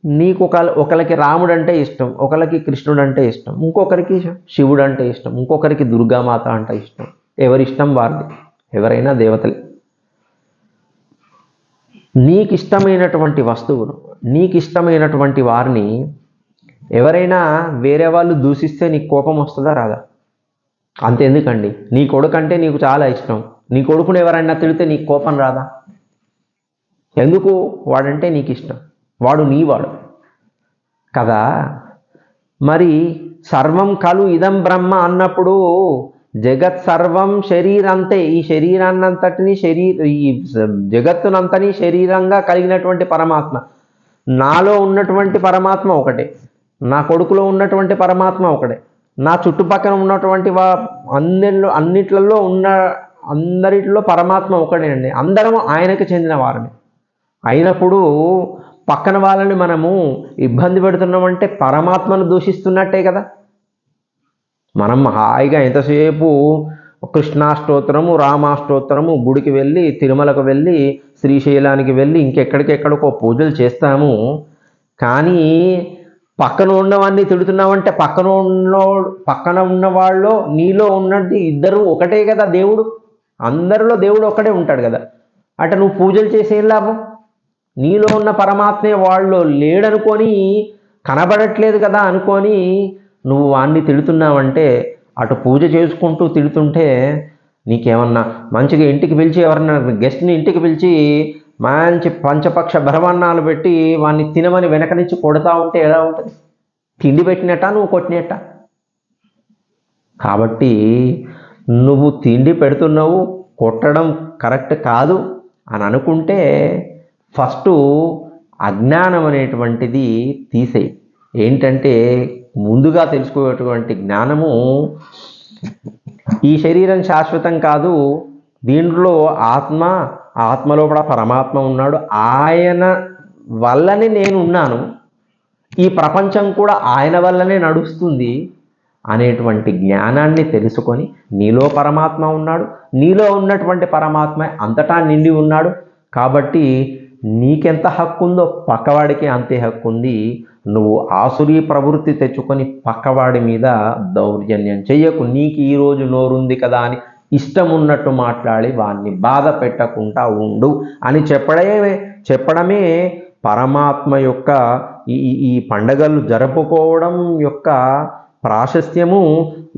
నీకు ఒకరికి రాముడు అంటే ఇష్టం, ఒకరికి కృష్ణుడు అంటే ఇష్టం, ఇంకొకరికి శివుడు అంటే ఇష్టం, ఇంకొకరికి దుర్గామాత అంటే ఇష్టం. ఎవరి ఇష్టం వారిది, ఎవరైనా దేవతలే. నీకు ఇష్టమైనటువంటి వస్తువును, నీకు ఇష్టమైనటువంటి వారిని ఎవరైనా వేరే వాళ్ళు దూషిస్తే నీకు కోపం వస్తుందా రాదా? అంతెందుకండి, నీ కొడుకు అంటే నీకు చాలా ఇష్టం, నీ కొడుకుని ఎవరైనా తిడితే నీకు కోపం రాదా? ఎందుకు? వాడంటే నీకు ఇష్టం, వాడు నీవాడు. కదా. మరి సర్వం ఖలు ఇదం బ్రహ్మ అన్నప్పుడు జగత్ సర్వం శరీరంతే, ఈ శరీరాన్నంతటిని ఈ జగత్తునంతని శరీరంగా కలిగినటువంటి పరమాత్మ, నాలో ఉన్నటువంటి పరమాత్మ ఒకటే, నా కొడుకులో ఉన్నటువంటి పరమాత్మ ఒకటే, నా చుట్టుపక్కల ఉన్నటువంటి అన్నిట్లలో అందరిలో పరమాత్మ ఒకటే అండి. అందరము ఆయనకు చెందిన వారమే అయినప్పుడు పక్కన వాళ్ళని మనము ఇబ్బంది పెడుతున్నామంటే పరమాత్మను దూషిస్తున్నట్టే కదా. మనం హాయిగా ఎంతసేపు కృష్ణాష్టోత్తరము, రామాష్టోత్తరము, గుడికి వెళ్ళి, తిరుమలకు వెళ్ళి, శ్రీశైలానికి వెళ్ళి, ఇంకెక్కడికెక్కడికో పూజలు చేస్తాము. కానీ పక్కన ఉన్నవాడిని తిడుతున్నామంటే పక్కన ఉన్నవాళ్ళు నీలో ఉన్నది ఇద్దరు ఒకటే కదా. దేవుడు అందరిలో దేవుడు ఒకటే ఉంటాడు కదా. అంటే నువ్వు పూజలు చేసేం లాభం? నీలో ఉన్న పరమాత్మే వాళ్ళు లేడనుకొని, కనబడట్లేదు కదా అనుకొని నువ్వు వాణ్ణి తిడుతున్నావంటే, అటు పూజ చేసుకుంటూ తిడుతుంటే నీకేమన్నా మంచిగా ఇంటికి పిలిచి ఎవరన్నా గెస్ట్ని ఇంటికి పిలిచి మంచి పంచపక్ష భరవన్నాలు పెట్టి వాడిని తినమని వెనక నుంచి కొడతా ఉంటే ఎలా ఉంటుంది? తిండి పెట్టినట్ట, నువ్వు కొట్టినట్ట. కాబట్టి నువ్వు తిండి పెడుతున్నావు, కొట్టడం కరెక్ట్ కాదు అని అనుకుంటే ఫస్ట్ అజ్ఞానం అనేటువంటిది తీసేయి. ఏంటంటే ముందుగా తెలుసుకోేటువంటి జ్ఞానము, ఈ శరీరం శాశ్వతం కాదు, దీంట్లో ఆత్మలో కూడా పరమాత్మ ఉన్నాడు, ఆయన వల్లనే నేను ఉన్నాను, ఈ ప్రపంచం కూడా ఆయన వల్లనే నడుస్తుంది అనేటువంటి జ్ఞానాన్ని తెలుసుకొని నీలో పరమాత్మ ఉన్నాడు, నీలో ఉన్నటువంటి పరమాత్మ అంతటా నిండి ఉన్నాడు. కాబట్టి నీకెంత హక్కు ఉందో పక్కవాడికి అంతే హక్కు ఉంది. నువ్వు ఆసురీ ప్రవృత్తి తెచ్చుకొని పక్కవాడి మీద దౌర్జన్యం చెయ్యకు. నీకు ఈరోజు నోరుంది కదా అని ఇష్టం ఉన్నట్టు మాట్లాడి వాడిని బాధ పెట్టకుండా ఉండు అని చెప్పడమే పరమాత్మ యొక్క ఈ పండగలు జరుపుకోవడం యొక్క ప్రాశస్త్యము.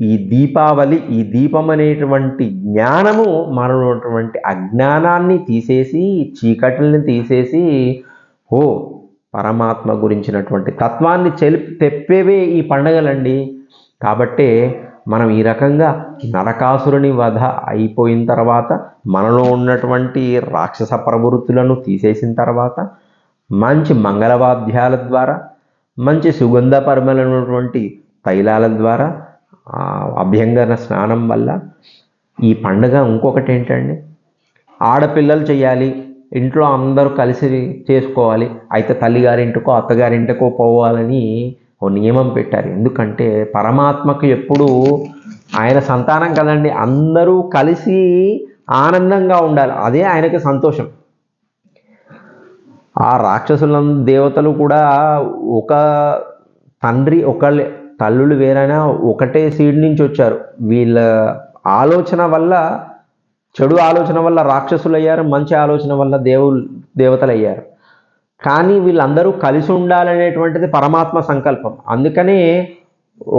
ఈ దీపావళి, ఈ దీపం అనేటువంటి జ్ఞానము మనటువంటి అజ్ఞానాన్ని తీసేసి, చీకటిని తీసేసి పరమాత్మ గురించినటువంటి తత్వాన్ని తెప్పేవే ఈ పండగలండి. కాబట్టే మనం ఈ రకంగా నరకాసురుని వధ అయిపోయిన తర్వాత, మనలో ఉన్నటువంటి రాక్షస ప్రవృత్తులను తీసేసిన తర్వాత, మంచి మంగళవాద్యాల ద్వారా, మంచి సుగంధ పరిమళమైనటువంటి తైలాల ద్వారా, అభ్యంగన స్నానం వల్ల ఈ పండుగ ఇంకొకటి ఏంటండి, ఆడపిల్లలు చేయాలి, ఇంట్లో అందరూ కలిసి చేసుకోవాలి, అయితే తల్లిగారింటికో అత్తగారింటికో పోవాలని ఓ నియమం పెట్టారు. ఎందుకంటే పరమాత్మకు ఎప్పుడు ఆయన సంతానం కదండి, అందరూ కలిసి ఆనందంగా ఉండాలి, అదే ఆయనకి సంతోషం. ఆ రాక్షసుల దేవతలు కూడా ఒక తండ్రి ఒకళ్ళే, తల్లులు వేరైనా ఒకటే సీడ్ నుంచి వచ్చారు. వీళ్ళ ఆలోచన వల్ల, చెడు ఆలోచన వల్ల రాక్షసులు అయ్యారు, మంచి ఆలోచన వల్ల దేవతలు అయ్యారు. కానీ వీళ్ళందరూ కలిసి ఉండాలనేటువంటిది పరమాత్మ సంకల్పం. అందుకనే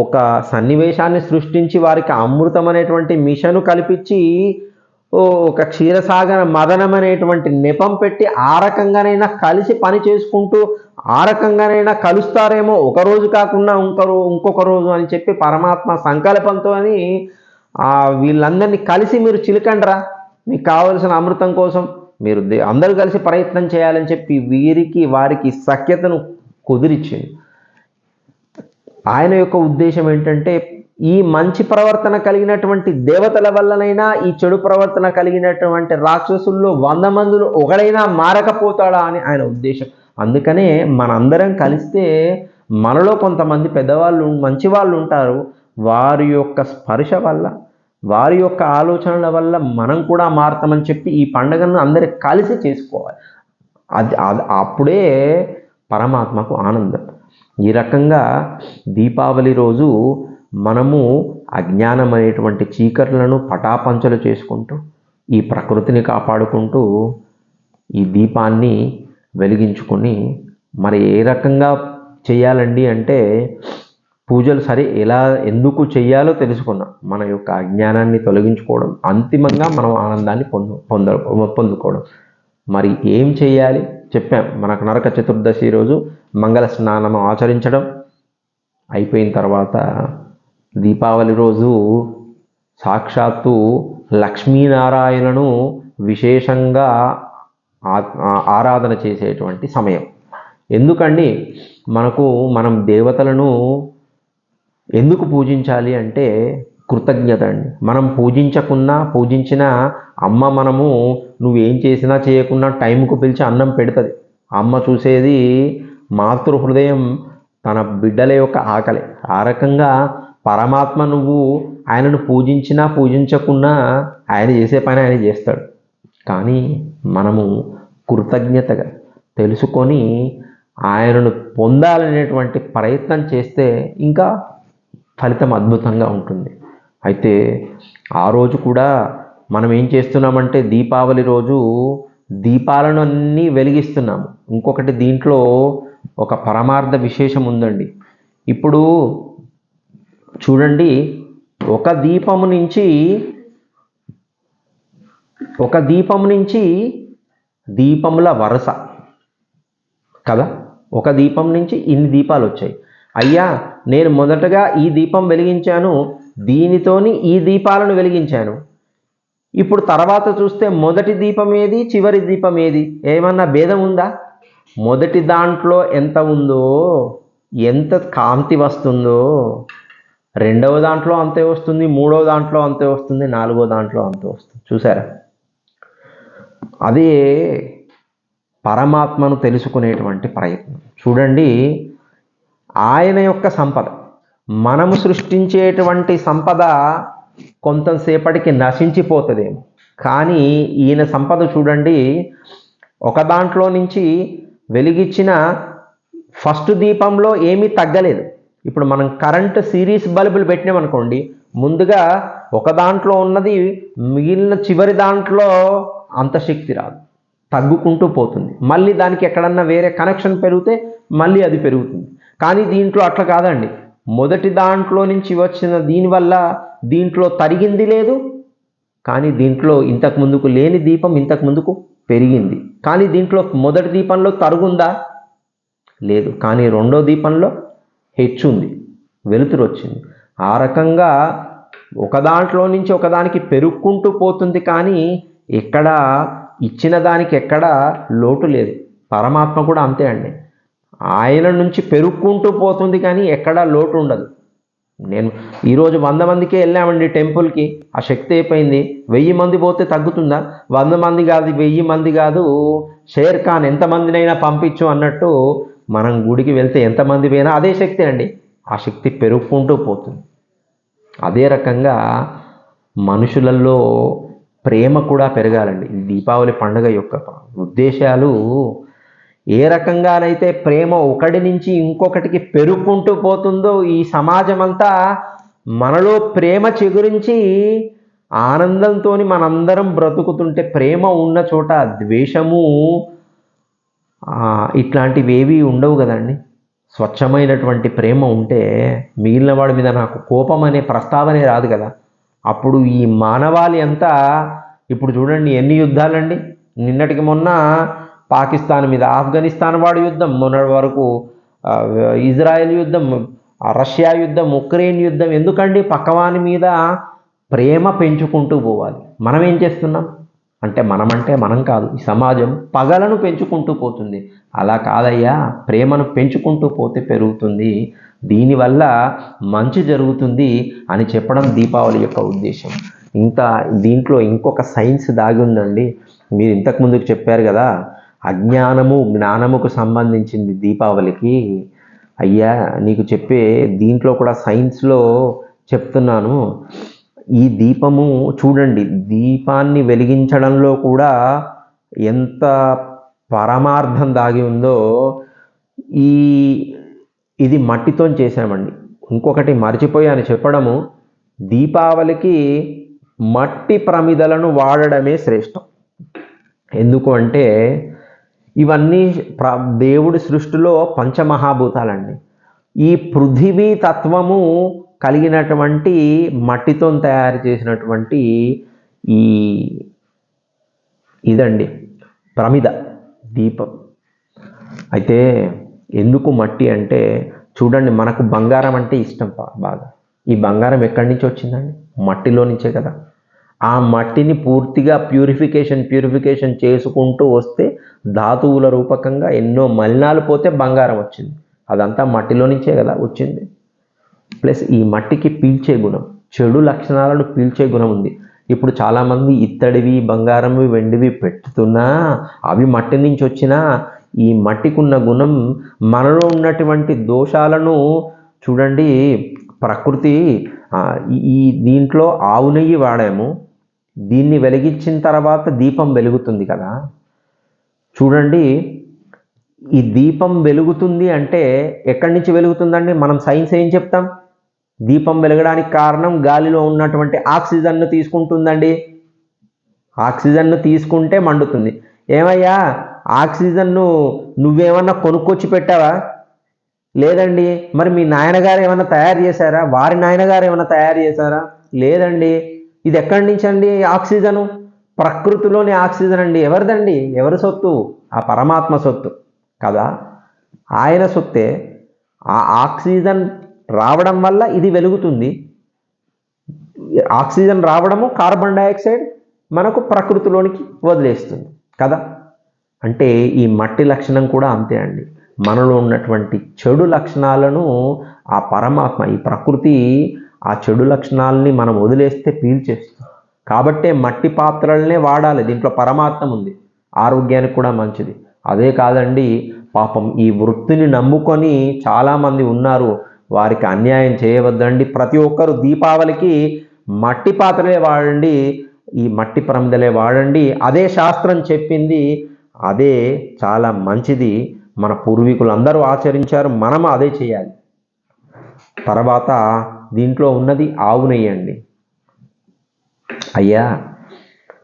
ఒక సన్నివేశాన్ని సృష్టించి వారికి అమృతం అనేటువంటి మిషను కల్పించి ఒక క్షీరసాగర మదనం అనేటువంటి నెపం పెట్టి ఆ రకంగానైనా కలిసి పని చేసుకుంటూ ఆ రకంగానైనా కలుస్తారేమో, ఒకరోజు కాకుండా ఇంకొక రోజు అని చెప్పి పరమాత్మ సంకల్పంతో వీళ్ళందరినీ కలిసి మీరు చిలకండ్రా, మీకు కావలసిన అమృతం కోసం మీరు అందరూ కలిసి ప్రయత్నం చేయాలని చెప్పి వారికి సఖ్యతను కుదిరిచ్చింది. ఆయన యొక్క ఉద్దేశం ఏంటంటే, ఈ మంచి ప్రవర్తన కలిగినటువంటి దేవతల వల్లనైనా ఈ చెడు ప్రవర్తన కలిగినటువంటి రాక్షసుల్లో 100 మందిలో ఒకడైనా మారకపోతాడా అని ఆయన ఉద్దేశం. అందుకనే మనందరం కలిస్తే మనలో కొంతమంది పెద్దవాళ్ళు, మంచి వాళ్ళు ఉంటారు, వారి యొక్క స్పర్శ వల్ల, వారి యొక్క ఆలోచనల వల్ల మనం కూడా మారుతామని చెప్పి ఈ పండుగను అందరూ కలిసి చేసుకోవాలి. అప్పుడే పరమాత్మకు ఆనందం. ఈ రకంగా దీపావళి రోజు మనము అజ్ఞానం అనేటువంటి చీకట్లను పటాపంచలు చేసుకుంటూ, ఈ ప్రకృతిని కాపాడుకుంటూ, ఈ దీపాన్ని వెలిగించుకొని మరి ఏ రకంగా చేయాలండి అంటే, పూజలు ఎందుకు చేయాలో తెలుసుకున్నాం. మన యొక్క అజ్ఞానాన్ని తొలగించుకోవడం, అంతిమంగా మనం ఆనందాన్ని పొందుకోవడం. మరి ఏం చేయాలి? చెప్పాం. మనకు నరక చతుర్దశి రోజు మంగళ స్నానం ఆచరించడం అయిపోయిన తర్వాత దీపావళి రోజు సాక్షాత్తు లక్ష్మీనారాయణను విశేషంగా ఆరాధన చేసేటువంటి సమయం. ఎందుకండి మనం దేవతలను ఎందుకు పూజించాలి అంటే కృతజ్ఞత అండి. మనం పూజించిన అమ్మ మనము నువ్వేం చేసినా చేయకున్నా టైంకు పిలిచి అన్నం పెడుతుంది. అమ్మ చూసేది మాతృ హృదయం, తన బిడ్డల యొక్క ఆకలి. ఆ రకంగా పరమాత్మ నువ్వు ఆయనను పూజించకున్నా ఆయన చేసే పని ఆయన చేస్తాడు. కానీ మనము కృతజ్ఞతగా తెలుసుకొని ఆయనను పొందాలనేటువంటి ప్రయత్నం చేస్తే ఇంకా ఫలితం అద్భుతంగా ఉంటుంది. అయితే ఆ రోజు కూడా మనం ఏం చేస్తున్నామంటే దీపావళి రోజు దీపాలను అన్నీ వెలిగిస్తున్నాము. ఇంకొకటి దీంట్లో ఒక పరమార్థ విశేషం ఉందండి. ఇప్పుడు చూడండి, ఒక దీపము నుంచి దీపముల వరుస కదా. ఒక దీపం నుంచి ఇన్ని దీపాలు వచ్చాయి. అయ్యా, నేను మొదటగా ఈ దీపం వెలిగించాను, దీనితోని ఈ దీపాలను వెలిగించాను. ఇప్పుడు తర్వాత చూస్తే మొదటి దీపం ఏది, చివరి దీపం ఏది, ఏమన్నా భేదం ఉందా? మొదటి దాంట్లో ఎంత ఉందో, ఎంత కాంతి వస్తుందో, రెండవ దాంట్లో అంతే వస్తుంది, మూడవ దాంట్లో అంతే వస్తుంది, నాలుగో దాంట్లో అంతే వస్తుంది. చూసారా? అదే పరమాత్మను తెలుసుకునేటువంటి ప్రయత్నం. చూడండి, ఆయన యొక్క సంపద, మనము సృష్టించేటువంటి సంపద కొంతసేపటికి నశించిపోతుందేమో, కానీ ఈయన సంపద చూడండి, ఒక దాంట్లో నుంచి వెలిగించిన ఫస్ట్ దీపంలో ఏమీ తగ్గలేదు. ఇప్పుడు మనం కరెంట్ సిరీస్ బల్బులు పెట్టినామనుకోండి, ముందుగా ఒక దాంట్లో ఉన్నది మిగిలిన చివరి దాంట్లో అంత శక్తి రాదు, తగ్గుకుంటూ పోతుంది. మళ్ళీ దానికి ఎక్కడన్నా వేరే కనెక్షన్ పెరిగితే మళ్ళీ అది పెరుగుతుంది. కానీ దీంట్లో అట్లా కాదండి. మొదటి దాంట్లో నుంచి వచ్చిన దీనివల్ల దీంట్లో తరిగింది లేదు, కానీ దీంట్లో ఇంతకు ముందుకు లేని దీపం ఇంతకు ముందుకు పెరిగింది. కానీ దీంట్లో మొదటి దీపంలో తరుగుందా? లేదు. కానీ రెండో దీపంలో హెచ్చుంది, వెలుతురు వచ్చింది. ఆ రకంగా ఒక దాంట్లో నుంచి ఒకదానికి పెరుగుకుంటూ పోతుంది, కానీ ఎక్కడ ఇచ్చిన దానికి ఎక్కడ లోటు లేదు. పరమాత్మ కూడా అంతే అండి. ఆయన నుంచి పెరుగుకుంటూ పోతుంది, కానీ ఎక్కడా లోటు ఉండదు. నేను ఈరోజు 100 మందికే వెళ్ళామండి టెంపుల్కి, ఆ శక్తి అయిపోయింది. 1000 మంది పోతే తగ్గుతుందా? 100 మంది కాదు, 1000 మంది కాదు, షేర్ ఖాన్ ఎంతమందినైనా పంపించు అన్నట్టు మనం గుడికి వెళ్తే ఎంతమంది పోయినా అదే శక్తి అండి. ఆ శక్తి పెరుగుకుంటూ పోతుంది. అదే రకంగా మనుషులలో ప్రేమ కూడా పెరగాలండి. దీపావళి పండుగ యొక్క ఉద్దేశాలు ఏ రకంగానైతే ప్రేమ ఒకటి నుంచి ఇంకొకటికి పెరుగుకుంటూ పోతుందో, ఈ సమాజం అంతా మనలో ప్రేమ చిగురించి ఆనందంతో మనందరం బ్రతుకుతుంటే, ప్రేమ ఉన్న చోట ద్వేషము ఇట్లాంటివి ఏవి ఉండవు కదండి. స్వచ్ఛమైనటువంటి ప్రేమ ఉంటే మిగిలిన వాడి మీద నాకు కోపం అనే ప్రస్తావనే రాదు కదా. అప్పుడు ఈ మానవాళి అంతా, ఇప్పుడు చూడండి ఎన్ని యుద్ధాలండి. నిన్నటికి మొన్న పాకిస్తాన్ మీద ఆఫ్ఘనిస్తాన్ వాడి యుద్ధం, మొన్నటి వరకు ఇజ్రాయెల్ యుద్ధం, రష్యా యుద్ధం, ఉక్రెయిన్ యుద్ధం. ఎందుకండి? పక్కవాని మీద ప్రేమ పెంచుకుంటూ పోవాలి. మనం ఏం చేస్తున్నాం అంటే, మనం కాదు, ఈ సమాజం పగలను పెంచుకుంటూ పోతుంది. అలా కాదయ్యా, ప్రేమను పెంచుకుంటూ పోతే పెరుగుతుంది, దీనివల్ల మంచి జరుగుతుంది అని చెప్పడం దీపావళి యొక్క ఉద్దేశం. దీంట్లో ఇంకొక సైన్స్ దాగి ఉందండి. మీరు ఇంతకు ముందుకు చెప్పారు కదా, అజ్ఞానము జ్ఞానముకు సంబంధించింది దీపావళికి. అయ్యా, నీకు చెప్పే దీంట్లో కూడా సైన్స్లో చెప్తున్నాను. ఈ దీపము చూడండి, దీపాన్ని వెలిగించడంలో కూడా ఎంత పరమార్థం దాగి ఉందో. ఇది మట్టితో చేసామండి. ఇంకొకటి మర్చిపోయాను చెప్పడము, దీపావళికి మట్టి ప్రమిదలను వాడడమే శ్రేష్టం. ఎందుకు అంటే, ఇవన్నీ దేవుడి సృష్టిలో పంచమహాభూతాలండి. ఈ పృథివీ తత్వము కలిగినటువంటి మట్టితో తయారు చేసినటువంటి ఇదండి ప్రమిద దీపం. అయితే ఎందుకు మట్టి అంటే చూడండి, మనకు బంగారం అంటే ఇష్టం బాగా. ఈ బంగారం ఎక్కడి నుంచి వచ్చిందండి? మట్టిలో నుంచే కదా. ఆ మట్టిని పూర్తిగా ప్యూరిఫికేషన్ చేసుకుంటూ వస్తే ధాతువుల రూపకంగా ఎన్నో మలినాలు పోతే బంగారం వచ్చింది. అదంతా మట్టిలో నుంచే కదా వచ్చింది. ప్లస్ ఈ మట్టికి పీల్చే గుణం, చెడు లక్షణాలను పీల్చే గుణం ఉంది. ఇప్పుడు చాలామంది ఇత్తడివి, బంగారంవి, వెండివి పెట్టుతున్నా అవి మట్టి నుంచి వచ్చినా ఈ మట్టికి ఉన్న గుణం మనలో ఉన్నటువంటి దోషాలను చూడండి. ప్రకృతి ఈ దీంట్లో ఆవు నెయ్యి వాడాము, దీన్ని వెలిగించిన తర్వాత దీపం వెలుగుతుంది కదా. చూడండి, ఈ దీపం వెలుగుతుంది అంటే ఎక్కడి నుంచి వెలుగుతుందండి? మనం సైన్స్ ఏం చెప్తాం? దీపం వెలగడానికి కారణం గాలిలో ఉన్నటువంటి ఆక్సిజన్ను తీసుకుంటుందండి. ఆక్సిజన్ను తీసుకుంటే మండుతుంది. ఏమయ్యా, ఆక్సిజన్ను నువ్వేమన్నా కొనుక్కొచ్చి పెట్టావా? లేదండి. మరి మీ నాయనగారు ఏమన్నా తయారు చేశారా? వారి నాయనగారు ఏమన్నా తయారు చేశారా? లేదండి. ఇది ఎక్కడి నుంచి అండి ఆక్సిజను? ప్రకృతిలోని ఆక్సిజన్ అండి. ఎవరిదండి? ఎవరి సొత్తు? ఆ పరమాత్మ సొత్తు కదా. ఆయన సొత్తే. ఆ ఆక్సిజన్ రావడం వల్ల ఇది వెలుగుతుంది. ఆక్సిజన్ రావడము కార్బన్ డైఆక్సైడ్ మనకు ప్రకృతిలోనికి వదిలేస్తుంది కదా. అంటే ఈ మట్టి లక్షణం కూడా అంతే అండి. మనలో ఉన్నటువంటి చెడు లక్షణాలను ఆ పరమాత్మ, ఈ ప్రకృతి ఆ చెడు లక్షణాలని మనం వదిలేస్తే పీల్చేస్తుంది. కాబట్టే మట్టి పాత్రలనే వాడాలి. దీంట్లో పరమాత్మ ఉంది, ఆరోగ్యానికి కూడా మంచిది. అదే కాదండి, పాపం ఈ వృత్తిని నమ్ముకొని చాలామంది ఉన్నారు. వారికి అన్యాయం చేయవద్దండి. ప్రతి ఒక్కరు దీపావళికి మట్టి పాత్రలే వాడండి, ఈ మట్టి ప్రమిదలే వాడండి. అదే శాస్త్రం చెప్పింది, అదే చాలా మంచిది. మన పూర్వీకులు అందరూ ఆచరించారు, మనం అదే చేయాలి. తర్వాత దీంట్లో ఉన్నది ఆవు నెయ్యి అండి. అయ్యా,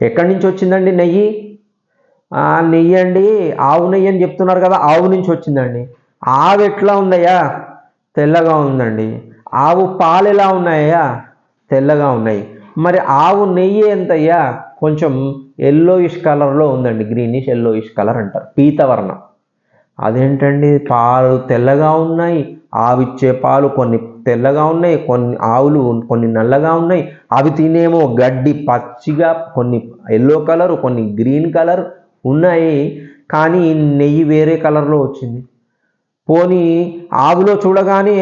ఎక్కడి నుంచి వచ్చిందండి నెయ్యి? నెయ్యి అండి, ఆవు నెయ్యి అని చెప్తున్నారు కదా, ఆవు నుంచి వచ్చిందండి. ఆవు ఎట్లా ఉందయ్యా? తెల్లగా ఉందండి. ఆవు పాలు ఎలా ఉన్నాయా? తెల్లగా ఉన్నాయి. మరి ఆవు నెయ్యి ఎంతయ్యా? కొంచెం ఎల్లోయిష్ కలర్లో ఉందండి, గ్రీనిష్ ఎల్లోయిష్ కలర్ అంటారు, పీతవర్ణం. అదేంటండి, పాలు తెల్లగా ఉన్నాయి, ఆవిచ్చే పాలు కొన్ని తెల్లగా ఉన్నాయి, కొన్ని ఆవులు కొన్ని నల్లగా ఉన్నాయి. అవి తినేమో గడ్డి పచ్చిగా, కొన్ని ఎల్లో కలర్, కొన్ని గ్రీన్ కలర్ ఉన్నాయి. కానీ నెయ్యి వేరే కలర్లో వచ్చింది. పోనీ ఆవులో చూడగానే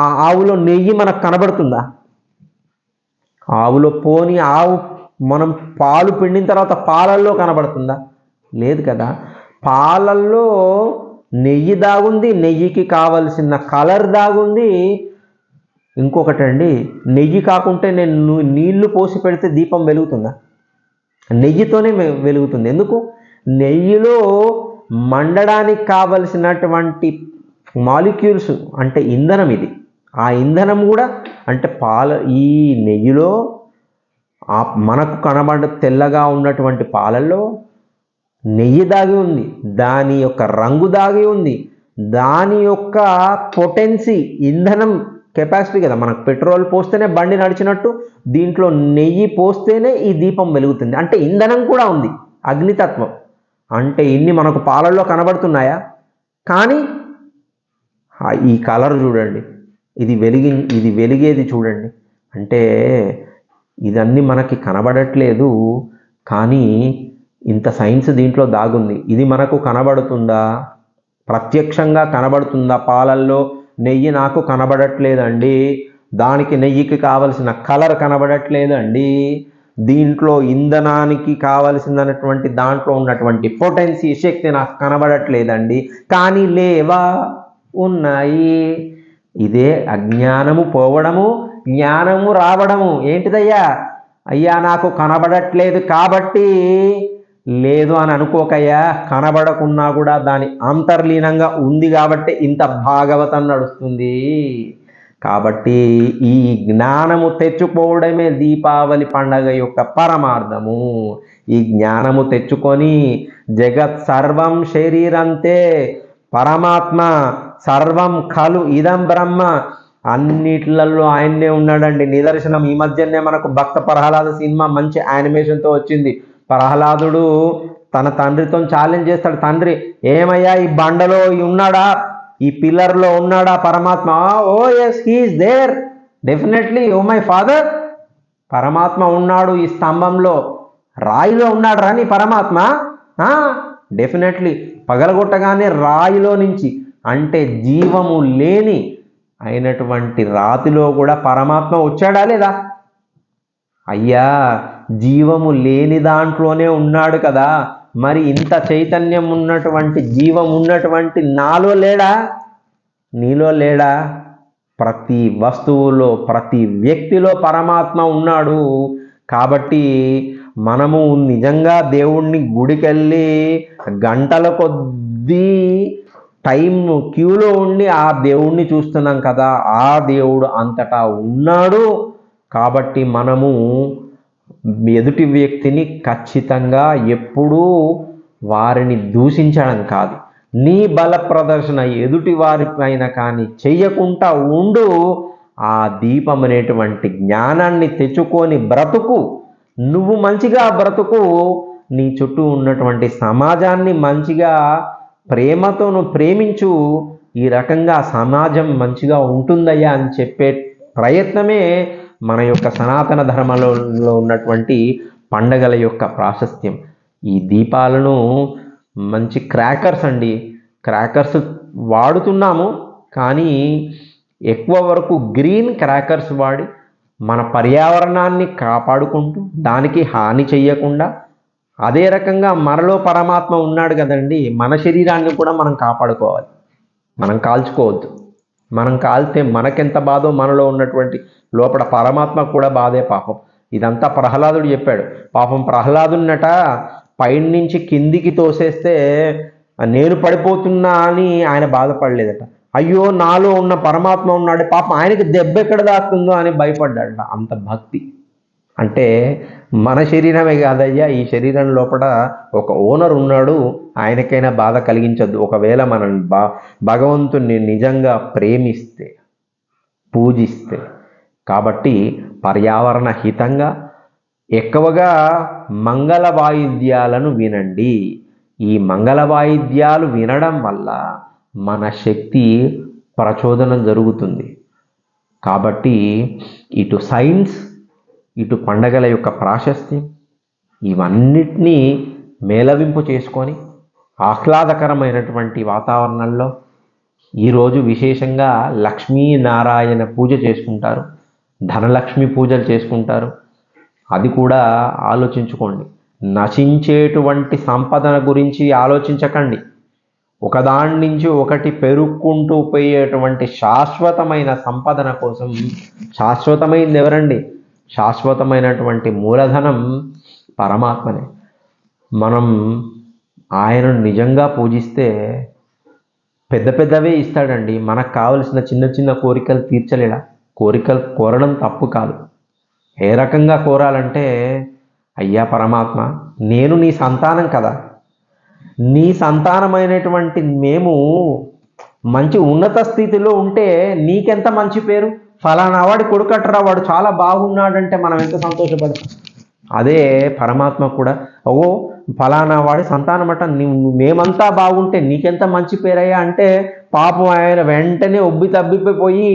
ఆ ఆవులో నెయ్యి మనకు కనబడుతుందా? ఆవులో పోనీ ఆవు మనం పాలు పిండిన తర్వాత పాలల్లో కనబడుతుందా? లేదు కదా. పాలల్లో నెయ్యి దాగుంది, నెయ్యికి కావలసిన కలర్ దాగుంది. ఇంకొకటండి, నెయ్యి కాకుంటే నేను నీళ్లు పోసి పెడితే దీపం వెలుగుతుందా? నెయ్యితోనే వెలుగుతుంది. ఎందుకు? నెయ్యిలో మండడానికి కావలసినటువంటి మాలిక్యూల్స్ అంటే ఇంధనం ఇది. ఆ ఇంధనం కూడా అంటే ఈ నెయ్యిలో మనకు కనబడ తెల్లగా ఉన్నటువంటి పాలల్లో నెయ్యి దాగి ఉంది, దాని యొక్క రంగు దాగి ఉంది, దాని యొక్క పొటెన్సీ, ఇంధనం కెపాసిటీ కదా. మనకు పెట్రోల్ పోస్తేనే బండి నడిచినట్టు దీంట్లో నెయ్యి పోస్తేనే ఈ దీపం వెలుగుతుంది. అంటే ఇంధనం కూడా ఉంది, అగ్నితత్వం. అంటే ఇన్ని మనకు పాలల్లో కనబడుతున్నాయా? కానీ ఈ కలర్ చూడండి, ఇది వెలిగేది చూడండి. అంటే ఇదన్నీ మనకి కనబడట్లేదు, కానీ ఇంత సైన్స్ దీంట్లో దాగుంది. ఇది మనకు కనబడుతుందా? ప్రత్యక్షంగా కనబడుతుందా? పాలల్లో నెయ్యి నాకు కనబడట్లేదండి, దానికి నెయ్యికి కావలసిన కలర్ కనబడట్లేదండి, దీంట్లో ఇంధనానికి కావలసినటువంటి దాంట్లో ఉన్నటువంటి పొటెన్సీ శక్తి నాకు కనబడట్లేదండి. కానీ లేవా? ఉన్నాయి. ఇదే అజ్ఞానము పోవడము, జ్ఞానము రావడము. ఏంటిదయ్యా? అయ్యా, నాకు కనబడట్లేదు కాబట్టి లేదు అని అనుకోకయ్యా. కనబడకున్నా కూడా దాని అంతర్లీనంగా ఉంది కాబట్టి ఇంత భాగవతం నడుస్తుంది. కాబట్టి ఈ జ్ఞానము తెచ్చుకోవడమే దీపావళి పండగ యొక్క పరమార్థము. ఈ జ్ఞానము తెచ్చుకొని జగత్ సర్వం శరీరంతే పరమాత్మ, సర్వం ఖలు ఇదం బ్రహ్మ, అన్నిట్లలో ఆయన్నే ఉన్నాడండి. నిదర్శనం ఈ మధ్యనే మనకు భక్త ప్రహ్లాద సినిమా మంచి యానిమేషన్తో వచ్చింది. ప్రహ్లాదుడు తన తండ్రితో ఛాలెంజ్ చేస్తాడు. తండ్రి, ఏమయ్యా ఈ బండలో ఉన్నాడా, ఈ పిల్లర్లో ఉన్నాడా పరమాత్మ? Oh yes, he's there definitely, oh my father. పరమాత్మ ఉన్నాడు ఈ స్తంభంలో, రాయిలో ఉన్నాడు రాని పరమాత్మ. డెఫినెట్లీ. పగలగొట్టగానే రాయిలో నుంచి, అంటే జీవము లేని అయినటువంటి రాతిలో కూడా పరమాత్మ వచ్చాడా లేదా? అయ్యా, జీవము లేని దాంట్లోనే ఉన్నాడు కదా, మరి ఇంత చైతన్యం ఉన్నటువంటి, జీవం ఉన్నటువంటి నాలో లేడా, నీలో లేడా? ప్రతి వస్తువులో, ప్రతి వ్యక్తిలో పరమాత్మ ఉన్నాడు. కాబట్టి మనము నిజంగా దేవుణ్ణి గుడికెళ్ళి గంటల కొద్దీ టైం క్యూలో ఉండి ఆ దేవుణ్ణి చూస్తున్నాం కదా, ఆ దేవుడు అంతటా ఉన్నాడు. కాబట్టి మనము ఎదుటి వ్యక్తిని ఖచ్చితంగా ఎప్పుడూ వారిని దూషించడం కాదు, నీ బల ప్రదర్శన ఎదుటి వారి పైన కానీ చెయ్యకుండా ఉండు. ఆ దీపం అనేటువంటి జ్ఞానాన్ని తెచ్చుకొని బ్రతుకు, నువ్వు మంచిగా బ్రతుకు, నీ చుట్టూ ఉన్నటువంటి సమాజాన్ని మంచిగా ప్రేమతో నువ్వు ప్రేమించు. ఈ రకంగా సమాజం మంచిగా ఉంటుందయ్యా అని చెప్పే ప్రయత్నమే మన యొక్క సనాతన ధర్మంలో ఉన్నటువంటి పండగల యొక్క ప్రాశస్త్యం. ఈ దీపాలను మంచి క్రాకర్స్ అండి, క్రాకర్స్ వాడుతున్నాము, కానీ ఎక్కువ వరకు గ్రీన్ క్రాకర్స్ వాడి మన పర్యావరణాన్ని కాపాడుకుంటూ దానికి హాని చెయ్యకుండా, అదే రకంగా మనలో పరమాత్మ ఉన్నాడు కదండి, మన శరీరాన్ని కూడా మనం కాపాడుకోవాలి. మనం కాల్చుకోవద్దు. మనం కాల్తే మనకెంత బాధో మనలో ఉన్నటువంటి లోపల పరమాత్మ కూడా బాధే పాపం. ఇదంతా ప్రహ్లాదుడు చెప్పాడు. పాపం ప్రహ్లాదున్నట పైనుంచి కిందికి తోసేస్తే నేను పడిపోతున్నా అని ఆయన బాధపడలేదట. అయ్యో, నాలో ఉన్న పరమాత్మ ఉన్నాడు, పాపం ఆయనకి దెబ్బ ఎక్కడ దాక్తుందో అని భయపడ్డాడట. అంత భక్తి. అంటే మన శరీరమే కాదయ్యా, ఈ శరీరం లోపల ఒక ఓనర్ ఉన్నాడు, ఆయనకైనా బాధ కలిగించద్దు ఒకవేళ మనం భగవంతుణ్ణి నిజంగా ప్రేమిస్తే, పూజిస్తే. కాబట్టి పర్యావరణ హితంగా ఎక్కువగా మంగళ వాయిద్యాలను వినండి. ఈ మంగళ వాయిద్యాలు వినడం వల్ల మన శక్తి ప్రచోదనం జరుగుతుంది. కాబట్టి ఇటు సైన్స్, ఇటు పండగల యొక్క ప్రాశస్త్యం, ఇవన్నిటినీ మేళవింపు చేసుకొని ఆహ్లాదకరమైనటువంటి వాతావరణంలో ఈరోజు విశేషంగా లక్ష్మీనారాయణ పూజ చేసుకుంటారు, ధనలక్ష్మి పూజలు చేసుకుంటారు. అది కూడా ఆలోచించుకోండి. నశించేటువంటి సంపదన గురించి ఆలోచించకండి. ఒకదాని నుంచి ఒకటి పెరుక్కుంటూ పోయేటువంటి శాశ్వతమైన సంపదన కోసం, శాశ్వతమైనది ఎవరండి? శాశ్వతమైనటువంటి మూలధనం పరమాత్మనే. మనం ఆయనను నిజంగా పూజిస్తే పెద్ద పెద్దవే ఇస్తాడండి. మనకు కావలసిన చిన్న చిన్న కోరికలు తీర్చలేడా? కోరికలు కోరడం తప్పు కాదు. ఏ రకంగా కోరాలంటే, అయ్యా పరమాత్మ, నేను నీ సంతానం కదా, నీ సంతానమైనటువంటి మేము మంచి ఉన్నత స్థితిలో ఉంటే నీకెంత మంచి పేరు. ఫలానా వాడి కొడుకట్రా, వాడు చాలా బాగున్నాడంటే మనం ఎంత సంతోషపడతాం. అదే పరమాత్మ కూడా, ఓ ఫలానా వాడి సంతానం అట, మేమంతా బాగుంటే నీకెంత మంచి పేరయ్యా అంటే, పాపం ఆయన వెంటనే ఉబ్బి తబ్బిపోయి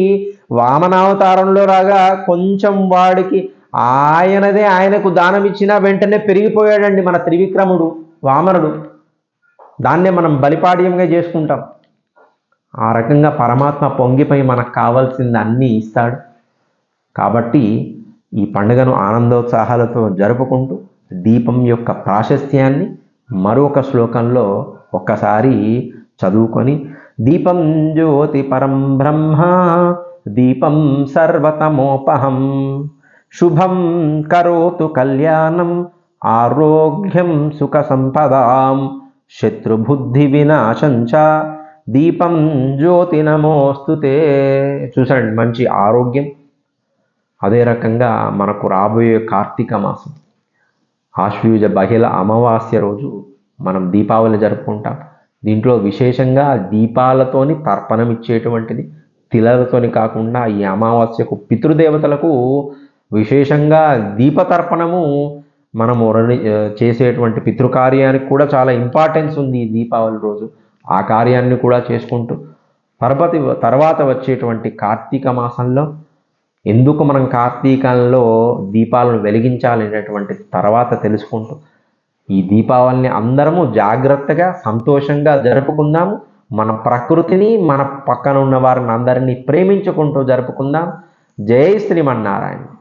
వామనావతారంలో రాగా కొంచెం వాడికి ఆయనకు దానం ఇచ్చినా వెంటనే పెరిగిపోయాడండి మన త్రివిక్రముడు, వామనుడు. దాన్నే మనం బలిపాడ్యంగా చేసుకుంటాం. ఆ రకంగా పరమాత్మ పొంగిపోయి మనకు కావాల్సింది అన్నీ ఇస్తాడు. కాబట్టి ఈ పండుగను ఆనందోత్సాహాలతో జరుపుకుంటూ దీపం యొక్క ప్రాశస్త్యాన్ని మరొక శ్లోకంలో ఒక్కసారి చదువుకొని, దీపం జ్యోతి పరం బ్రహ్మ దీపం సర్వతమోపహం శుభం కరోతు కళ్యాణం ఆరోగ్యం సుఖ సంపదాం శత్రుబుద్ధి వినాశంచ దీపం జ్యోతి నమోస్తుతే. చూసండి, మంచి ఆరోగ్యం. అదే రకంగా మనకు రాబోయే కార్తీక మాసం ఆశ్వయుజ బహిళ అమావాస్య రోజు మనం దీపావళి జరుపుకుంటాం. దీంట్లో విశేషంగా దీపాలతోని తర్పణం ఇచ్చేటువంటిది, తిలలతోని కాకుండా ఈ అమావాస్యకు పితృదేవతలకు విశేషంగా దీపతర్పణము మనము చేసేటువంటి పితృకార్యానికి కూడా చాలా ఇంపార్టెన్స్ ఉంది ఈ దీపావళి రోజు. ఆ కార్యాన్ని కూడా చేసుకుంటూ తర్వాత వచ్చేటువంటి కార్తీక మాసంలో ఎందుకు మనం కార్తీకంలో దీపాలను వెలిగించాలనేటువంటి తర్వాత తెలుసుకుంటూ ఈ దీపావళిని అందరము జాగ్రత్తగా సంతోషంగా జరుపుకుందాము. మన ప్రకృతిని, మన పక్కన ఉన్న వారిని అందరినీ ప్రేమించుకుంటూ జరుపుకుందాం. జై శ్రీమన్నారాయణ.